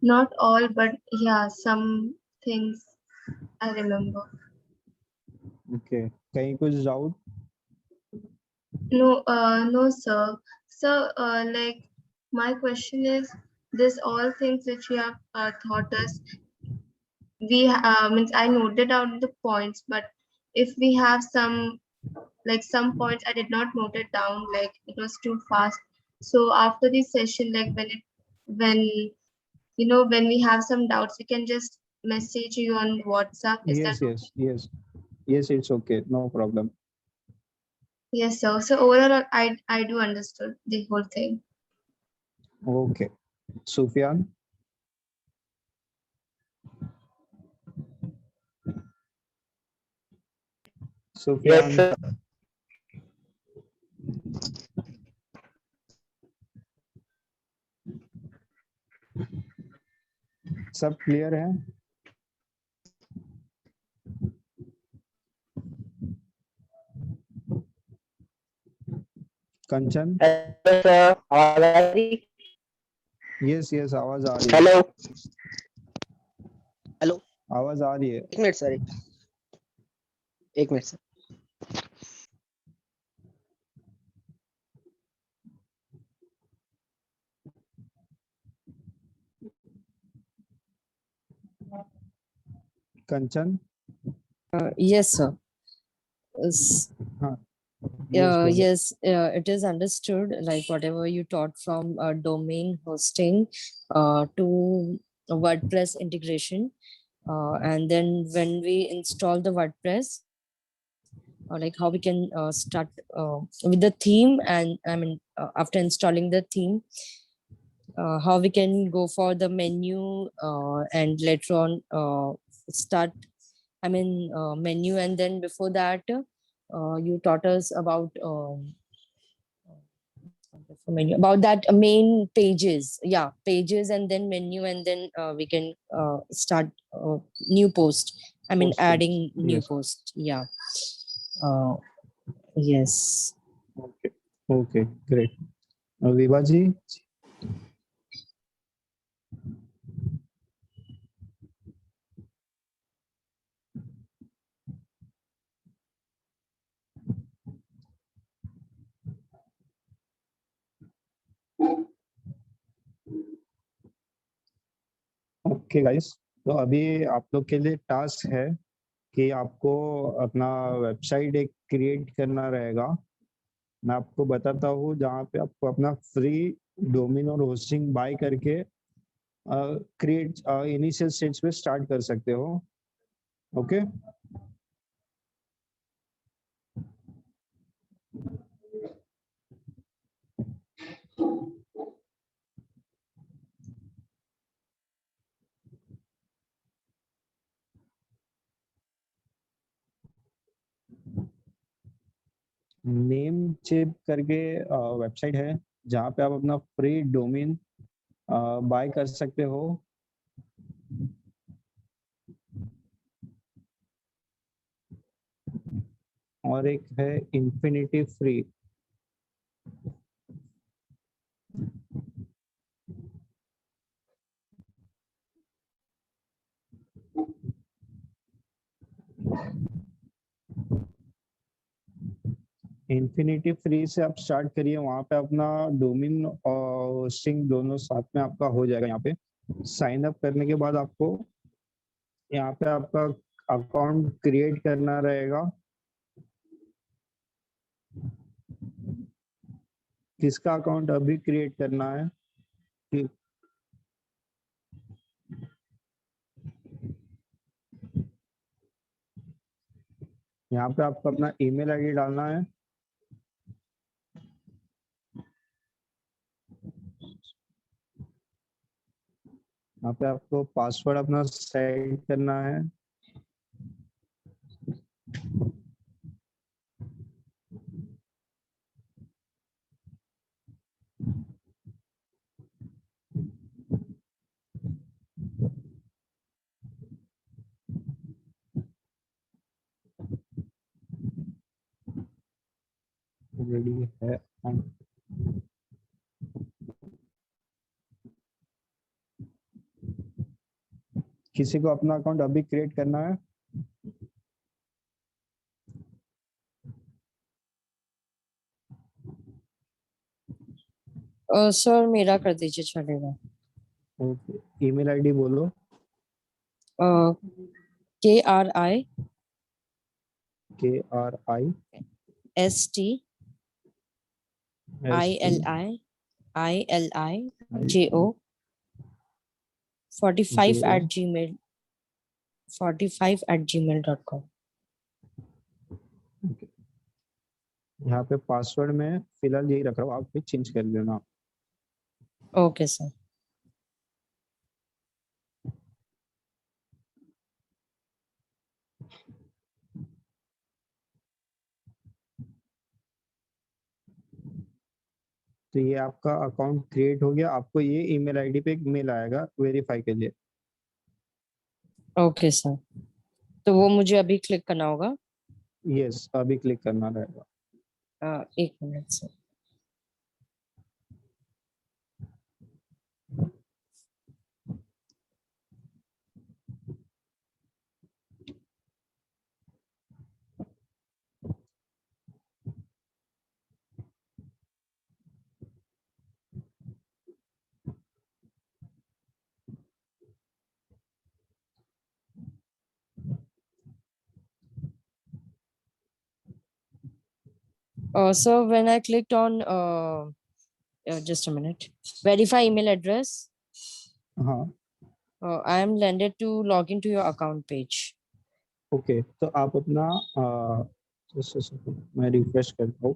Not all, but yeah, some things I remember. Okay, कहीं कुछ doubt? No, sir. Sir, like my question is, this all things which you have taught us, means I noted down the points, but if we have some points I did not note it down, like it was too fast. So after this session, like when when we have some doubts, we can just message you on WhatsApp. Is that okay? Yes, it's okay, no problem. Yes, sir. So overall, I do understood the whole thing. Okay, Sufyan. Yes, Sufyan, sir. सब clear है? कंचन? Hello sir, आवाज आ रही? Yes yes, आवाज आ रही है। Hello hello, आवाज आ रही है। एक मिनट सर, एक मिनट सर। कंचन? Yes, sir. S- हाँ, यस बोलो। yes, it is understood, like whatever you taught from domain hosting to WordPress integration. And then when we install the WordPress, like how we can start with the theme, and I mean, after installing the theme, how we can go for the menu and later on start, I mean, menu, and then before that, you taught us about menu, about that main pages, yeah, pages, and then menu, and then we can start new post. I mean, Posting. adding new Yes. post. Yeah. Uh, yes. Okay okay, great. Vibha ji? Okay guys, तो अभी आप लोग के लिए task है कि आपको अपना वेबसाइट एक क्रिएट करना रहेगा। मैं आपको बताता हूँ जहाँ पे आपको अपना फ्री डोमेन और होस्टिंग बाय करके क्रिएट इनिशियल स्टेज पे स्टार्ट कर सकते हो। ओके, नेम चेप करके वेबसाइट है जहाँ पे आप अपना फ्री डोमेन बाय कर सकते हो। और एक है इन्फिनिटी फ्री। इन्फिनिटी फ्री से आप स्टार्ट करिए, वहाँ पे अपना डोमेन और होस्टिंग दोनों साथ में आपका हो जाएगा। यहाँ पे साइन अप करने के बाद आपको यहाँ पे आपका अकाउंट क्रिएट करना रहेगा। किसका अकाउंट अभी क्रिएट करना है? कि यहाँ पे आपको अपना ईमेल आईडी डालना है। यहाँ पे आपको पासवर्ड अपना सेट करना है। रेडी है? किसी को अपना अकाउंट अभी क्रिएट करना है? सर मेरा कर दीजिए, चलेगा। ओके, ईमेल आईडी बोलो। KRI KRI ST ILIJO 45 at gmail 45@gmail.com। यहाँ पे पासवर्ड में फिलहाल यही रख रहा हूँ, आप भी चेंज कर लेना। Okay sir. तो ये आपका अकाउंट क्रिएट हो गया। आपको ये ईमेल आईडी पे एक मेल आएगा वेरीफाई के लिए। ओके सर, तो वो मुझे अभी क्लिक करना होगा। यस, अभी क्लिक करना रहेगा। एक minute sir. So when I clicked on just a minute, verify email address, हाँ, I am landed to log into your account page. Okay, तो आप अपना just a second, मैं रिफ्रेश करता हूँ।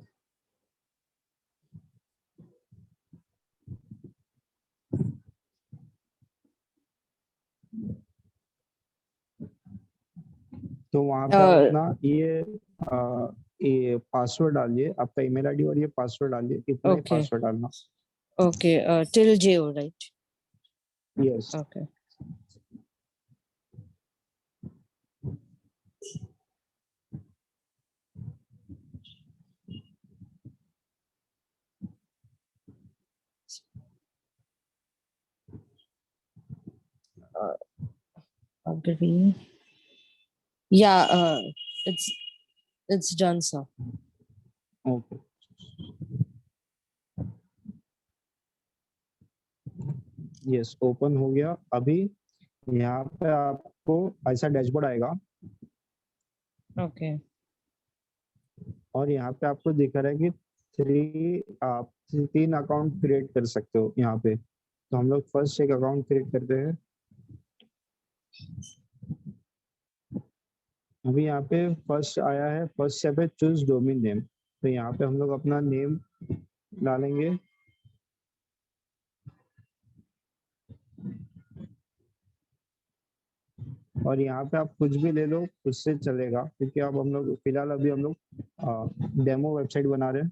तो वहाँ पे आप Uh, अपना ये पासवर्ड डालिए, आपका ईमेल आईडी और ये पासवर्ड डालिए, इतना ही Okay. पासवर्ड डालना। Okay, till JO, right? Yes, Okay. Agree. Yeah, it's done, sir. Okay, yes, open हो गया। अभी यहाँ पे आपको ऐसा डैशबोर्ड आएगा Okay. और यहाँ पे आपको दिख रहा है कि आप 3 अकाउंट क्रिएट कर सकते हो यहाँ पे। तो हम लोग फर्स्ट एक अकाउंट क्रिएट करते हैं। अभी यहाँ पे फर्स्ट आया है, फर्स्ट स्टेप है चूज डोमेन नेम। तो यहाँ पे हम लोग अपना नेम डालेंगे। और यहाँ पे आप कुछ भी ले लो, उससे चलेगा, क्योंकि अब हम लोग फिलहाल अभी हम लोग डेमो वेबसाइट बना रहे हैं।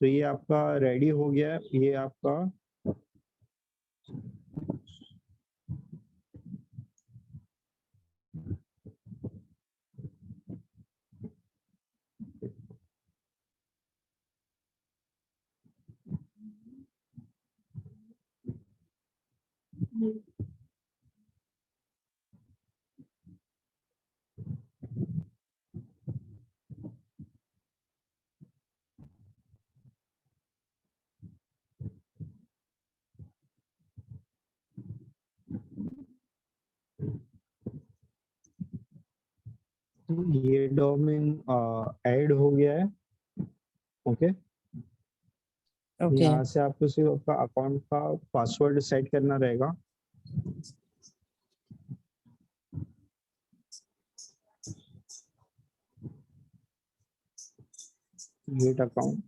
तो ये आपका रेडी हो गया है, ये आपका ये डोमेन ऐड हो गया है। Okay, Okay. यहाँ से आपको सिर्फ आपका अकाउंट का पासवर्ड सेट करना रहेगा। गेट अकाउंट,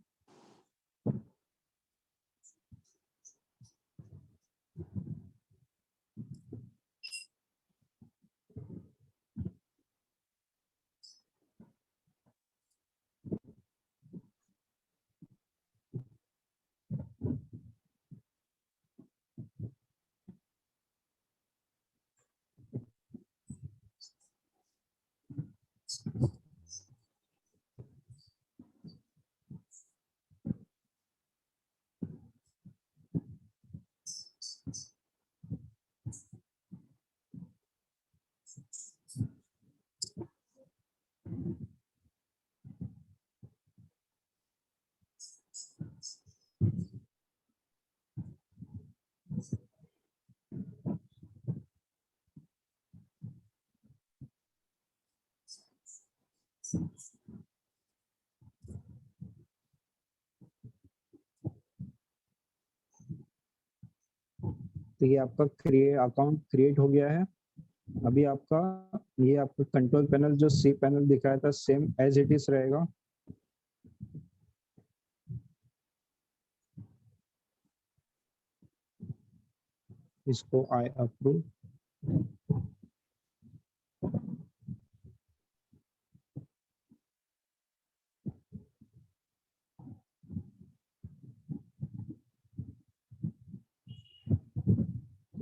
तो ये आपका अकाउंट क्रिएट हो गया है। अभी आपका ये आपका कंट्रोल पैनल जो सी पैनल दिखाया था, सेम एज इट इज रहेगा। इसको I approve.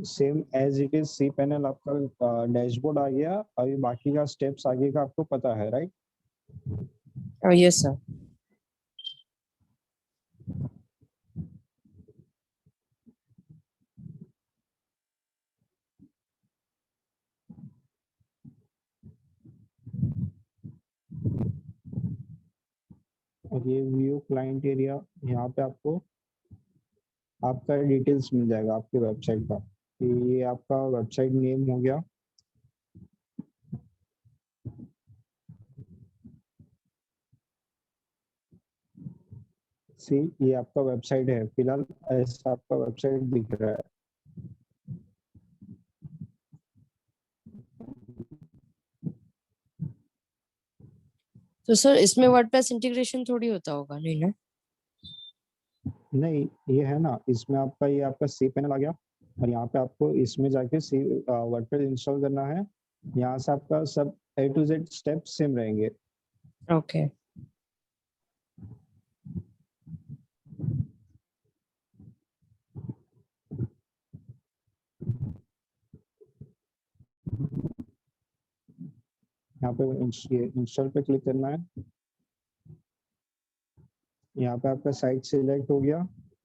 Same as it is C panel आपका डैशबोर्ड आ गया, अभी बाकी का स्टेप्स आगे का आपको पता है, राइट? Yes sir. और ये व्यू क्लाइंट एरिया, यहाँ पे आपको आपका डिटेल्स मिल जाएगा आपके वेबसाइट का, कि ये आपका वेबसाइट नेम हो गया, सी ये आपका वेबसाइट है, फिलहाल ऐसा आपका वेबसाइट दिख रहा है। तो सर इसमें वर्डप्रेस इंटीग्रेशन थोड़ी होता होगा, नहीं ना? नहीं, ये है ना, इसमें आपका ये आपका सी पैनल आ गया, और यहाँ पे आपको इसमें जाके सी वर्डप्रेस इंस्टॉल करना है। यहाँ से आपका सब A to Z step same रहेंगे। ओके। यहाँ पे इंस्टॉल पे क्लिक करना है। यहाँ पे आपका साइट सिलेक्ट हो गया,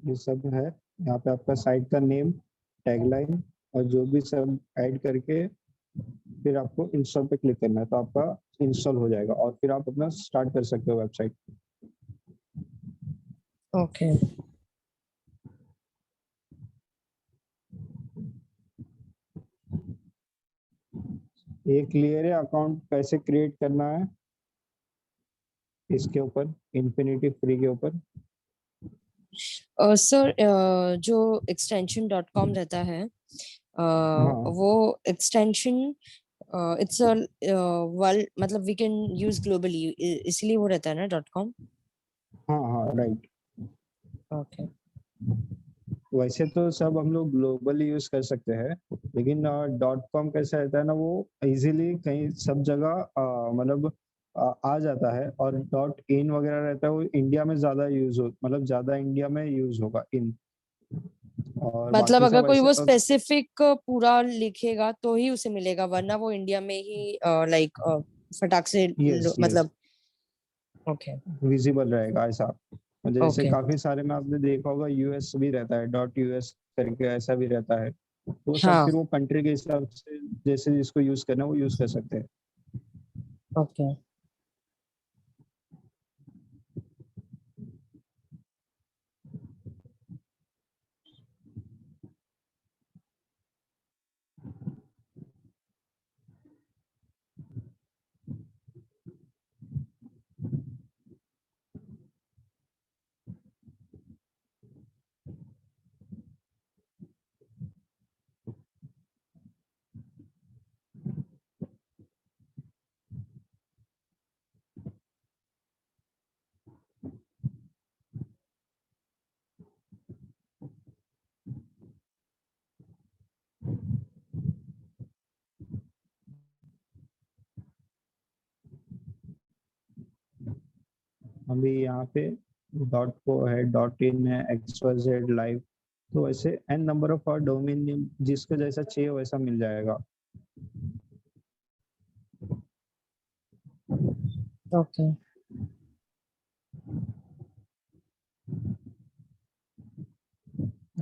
ये सब है। यहाँ पे आपका साइट का नेम, टैगलाइन और जो भी सब ऐड करके फिर आपको इंस्टॉल पे क्लिक करना है, तो आपका इंस्टॉल हो जाएगा और फिर आप अपना स्टार्ट कर सकते हो वेबसाइट। ओके। ये क्लियर है अकाउंट कैसे क्रिएट करना है इसके ऊपर, इन्फिनिटी फ्री के ऊपर। सर जो एक्सटेंशन डॉट कॉम रहता है, हाँ वो एक्सटेंशन इट्स अ वर्ल्ड, मतलब वी कैन यूज ग्लोबली, इसलिए वो रहता है ना डॉट कॉम? हाँ हाँ राइट। ओके। वैसे तो सब हम लोग ग्लोबली यूज कर सकते हैं, लेकिन डॉट कॉम कैसा रहता है ना, वो इजीली कहीं सब जगह मतलब आ जाता है, और डॉट इन वगैरह रहता है वो इंडिया में ज्यादा यूज हो, मतलब ज्यादा इंडिया में यूज होगा इन, और मतलब बाकी अगर सब कोई ऐसे वो स्पेसिफिक पूरा लिखेगा तो ही उसे मिलेगा, वरना वो इंडिया में ही लाइक फटाक से यस यस मतलब। ओके। विजिबल रहेगा ऐसा। जैसे ओके। काफी सारे में आपने देखा होगा यूएस भी रहता है, डॉट यूएस करके ऐसा भी रहता है, तो सब हाँ। फिर वो कंट्री के हिसाब से जैसे जिसको यूज करना है वो यूज कर सकते हैं। ओके। अभी यहाँ पे डॉट को है, डॉट इन है, XYZ लाइव, तो ऐसे एन नंबर ऑफ और डोमेन नेम जिसको जैसा चाहिए वैसा मिल जाएगा। ओके।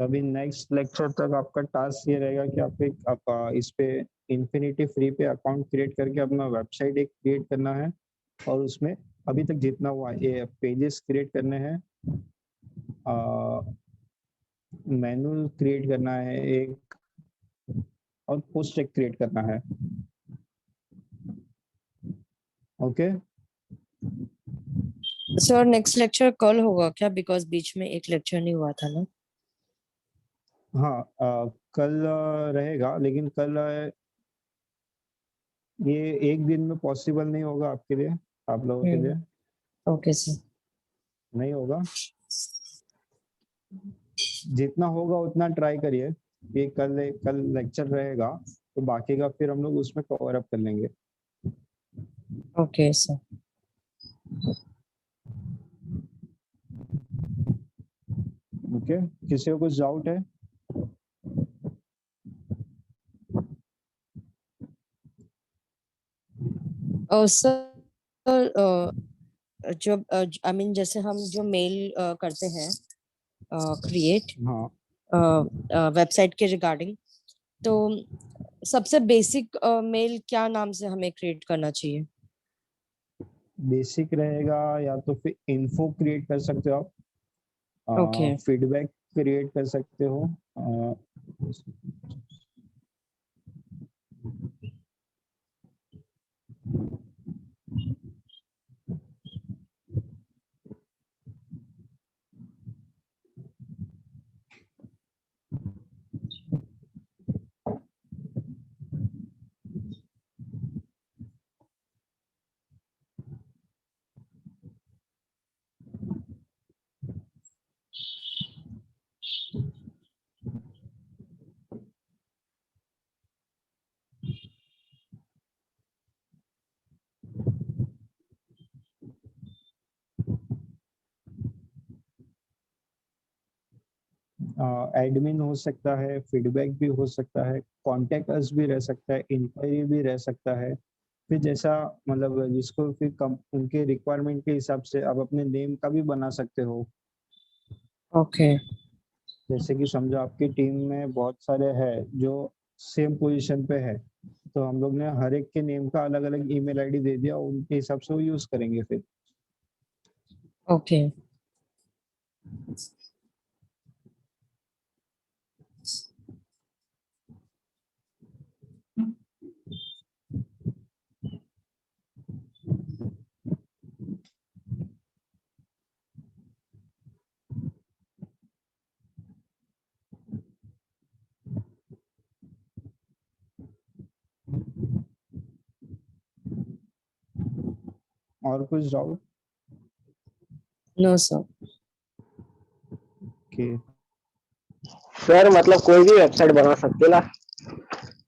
अभी नेक्स्ट लेक्चर तक आपका टास्क ये रहेगा कि आप इस पे इन्फिनिटी फ्री पे अकाउंट क्रिएट करके अपना वेबसाइट एक क्रिएट करना है, और उसमें अभी तक जितना हुआ ये पेजेस क्रिएट करने हैं, मैनुअल क्रिएट करना है एक, और पोस्ट एक क्रिएट करना है। ओके। सर नेक्स्ट लेक्चर कल होगा क्या? बिकॉज बीच में एक लेक्चर नहीं हुआ था ना। हाँ कल रहेगा, लेकिन कल ये एक दिन में पॉसिबल नहीं होगा आपके लिए, आप लोगों के लिए ओके सर। नहीं होगा। जितना होगा उतना ट्राई करिए, कि कल लेक्चर रहेगा तो बाकी का फिर हम लोग उसमें कवर अप कर लेंगे। Okay sir. ओके, किसी को कुछ डाउट है? सर जो आई मीन जैसे हम जो मेल करते हैं क्रिएट हाँ, वेबसाइट के रिगार्डिंग, तो सबसे बेसिक मेल क्या नाम से हमें क्रिएट करना चाहिए? बेसिक रहेगा, या तो फिर इन्फो क्रिएट कर सकते हो ओके आप, फीडबैक क्रिएट कर सकते हो। अ, एडमिन हो सकता है, फीडबैक भी हो सकता है, कॉन्टेक्ट अस भी रह सकता है, इंक्वायरी भी रह सकता है। फिर जैसा मतलब जिसको फिर कम उनके रिक्वायरमेंट के हिसाब से आप अपने नेम का भी बना सकते हो। ओके जैसे कि समझो आपकी टीम में बहुत सारे हैं जो सेम पोजीशन पे है, तो हम लोग ने हर एक के नेम का अलग अलग ईमेल आईडी दे दिया, उनके हिसाब से वो यूज करेंगे फिर। ओके और कुछ डाउट? No sir. कि सर मतलब कोई भी वेबसाइट बना सकते ना,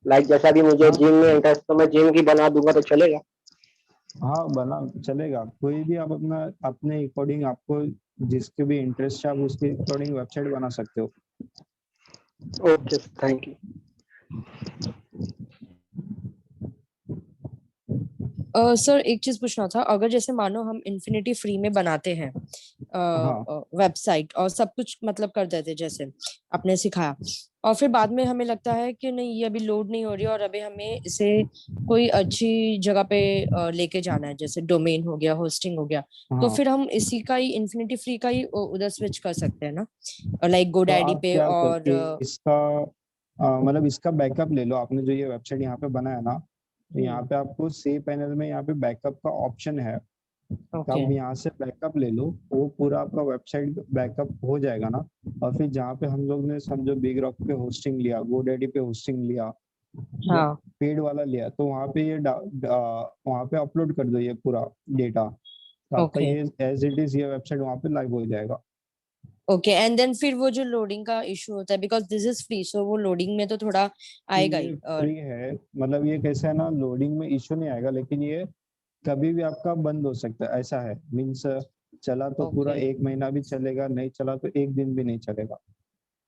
लाइक जैसा भी मुझे हाँ, जिम में इंटरेस्ट तो मैं जिम की बना दूंगा तो चलेगा? हाँ बना चलेगा, कोई भी आप अपना अपने अकॉर्डिंग, आपको जिसके भी इंटरेस्ट है आप उसके अकॉर्डिंग वेबसाइट बना सकते हो। Okay, thank you. सर एक चीज पूछना था, अगर जैसे मानो हम इन्फिनिटी फ्री में बनाते हैं हाँ, वेबसाइट और सब कुछ मतलब कर देते जैसे आपने सिखाया, और फिर बाद में हमें लगता है कि नहीं ये अभी लोड नहीं हो रही और अभी हमें इसे कोई अच्छी जगह पे लेके जाना है, जैसे डोमेन हो गया, होस्टिंग हो गया, तो हाँ, फिर हम इसी का ही इन्फिनिटी फ्री का ही उधर स्विच कर सकते हैं ना, लाइक तो गोडैडी आप पे क्या और करो, इसका मतलब इसका बैकअप ले लो। आपने जो ये वेबसाइट यहाँ पे बनाया ना, तो यहाँ पे आपको सी पैनल में यहाँ पे बैकअप का ऑप्शन है, तो ओके आप यहाँ से बैकअप ले लो, वो पूरा आपका वेबसाइट बैकअप हो जाएगा ना। और फिर जहाँ पे हम लोग ने समझो बिग रॉक पे होस्टिंग लिया, गोडैडी पे होस्टिंग लिया, या हाँ पेड वाला लिया, तो वहाँ पे वहाँ पे अपलोड कर दो ये पूरा डेटा, तो आपका ओके ये एज इट इज ये वेबसाइट वहाँ पे लाइव हो जाएगा। ओके एंड देन फिर वो जो लोडिंग का इशू होता है, बिकॉज दिस इज फ्री, सो वो लोडिंग में तो थोड़ा आएगा ये ही। फ्री है, मतलब ये कैसा है ना, लोडिंग में इशू नहीं आएगा, लेकिन ये कभी भी आपका बंद हो सकता है, ऐसा है। मीन्स चला तो पूरा ओके 1 महीना भी चलेगा, नहीं चला तो 1 दिन भी नहीं चलेगा।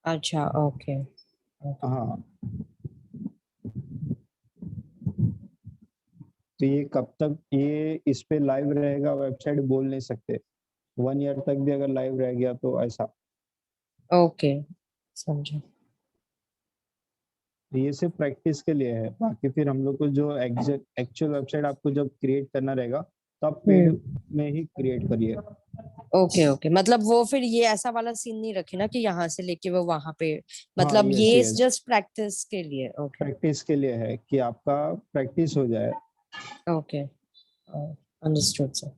अच्छा ओके ओके हाँ, तो ये कब तक ये इस पे लाइव रहेगा वेबसाइट बोल नहीं सकते, 1 ईयर तक भी अगर लाइव रह गया तो ऐसा। ओके समझा। तो ये सिर्फ प्रैक्टिस के लिए है, बाकी फिर हम लोग को जो एक्चुअल वेबसाइट आपको जब क्रिएट करना रहेगा, तो आप पेड हम्म में ही क्रिएट करिए। ओके ओके, मतलब वो फिर ये ऐसा वाला सीन नहीं रखे ना कि यहाँ से लेके वो वहां पे, हाँ, मतलब यस ये यस, जस्ट प्रैक्टिस के लिए। ओके प्रैक्टिस के लिए है कि आपका प्रैक्टिस हो जाए। Okay understood sir.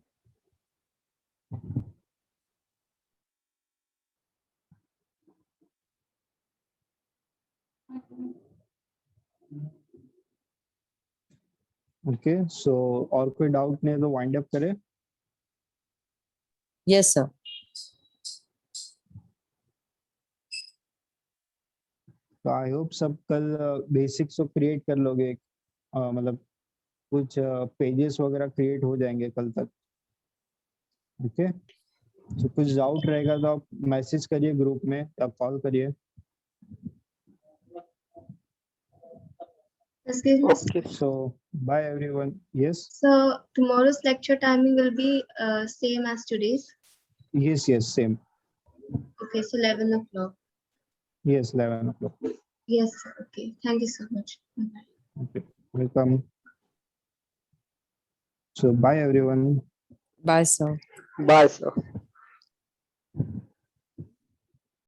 ओके, सो और कोई डाउट नहीं है तो वाइंड अप करें। Yes sir. तो आई होप सब कल बेसिक्स तो क्रिएट कर लोगे, मतलब कुछ पेजेस वगैरह क्रिएट हो जाएंगे कल तक। ओके, तो कुछ डाउट रहेगा तो आप मैसेज करिए ग्रुप में या कॉल करिए। Excuse me. Okay. So bye everyone. Yes. So tomorrow's lecture timing will be same as today's. Yes. Yes. Same. Okay, so 11 o'clock. Yes. 11 o'clock. Yes, sir. Okay. Thank you so much. Bye-bye. Okay. Welcome. So bye everyone. Bye, sir. Bye, sir.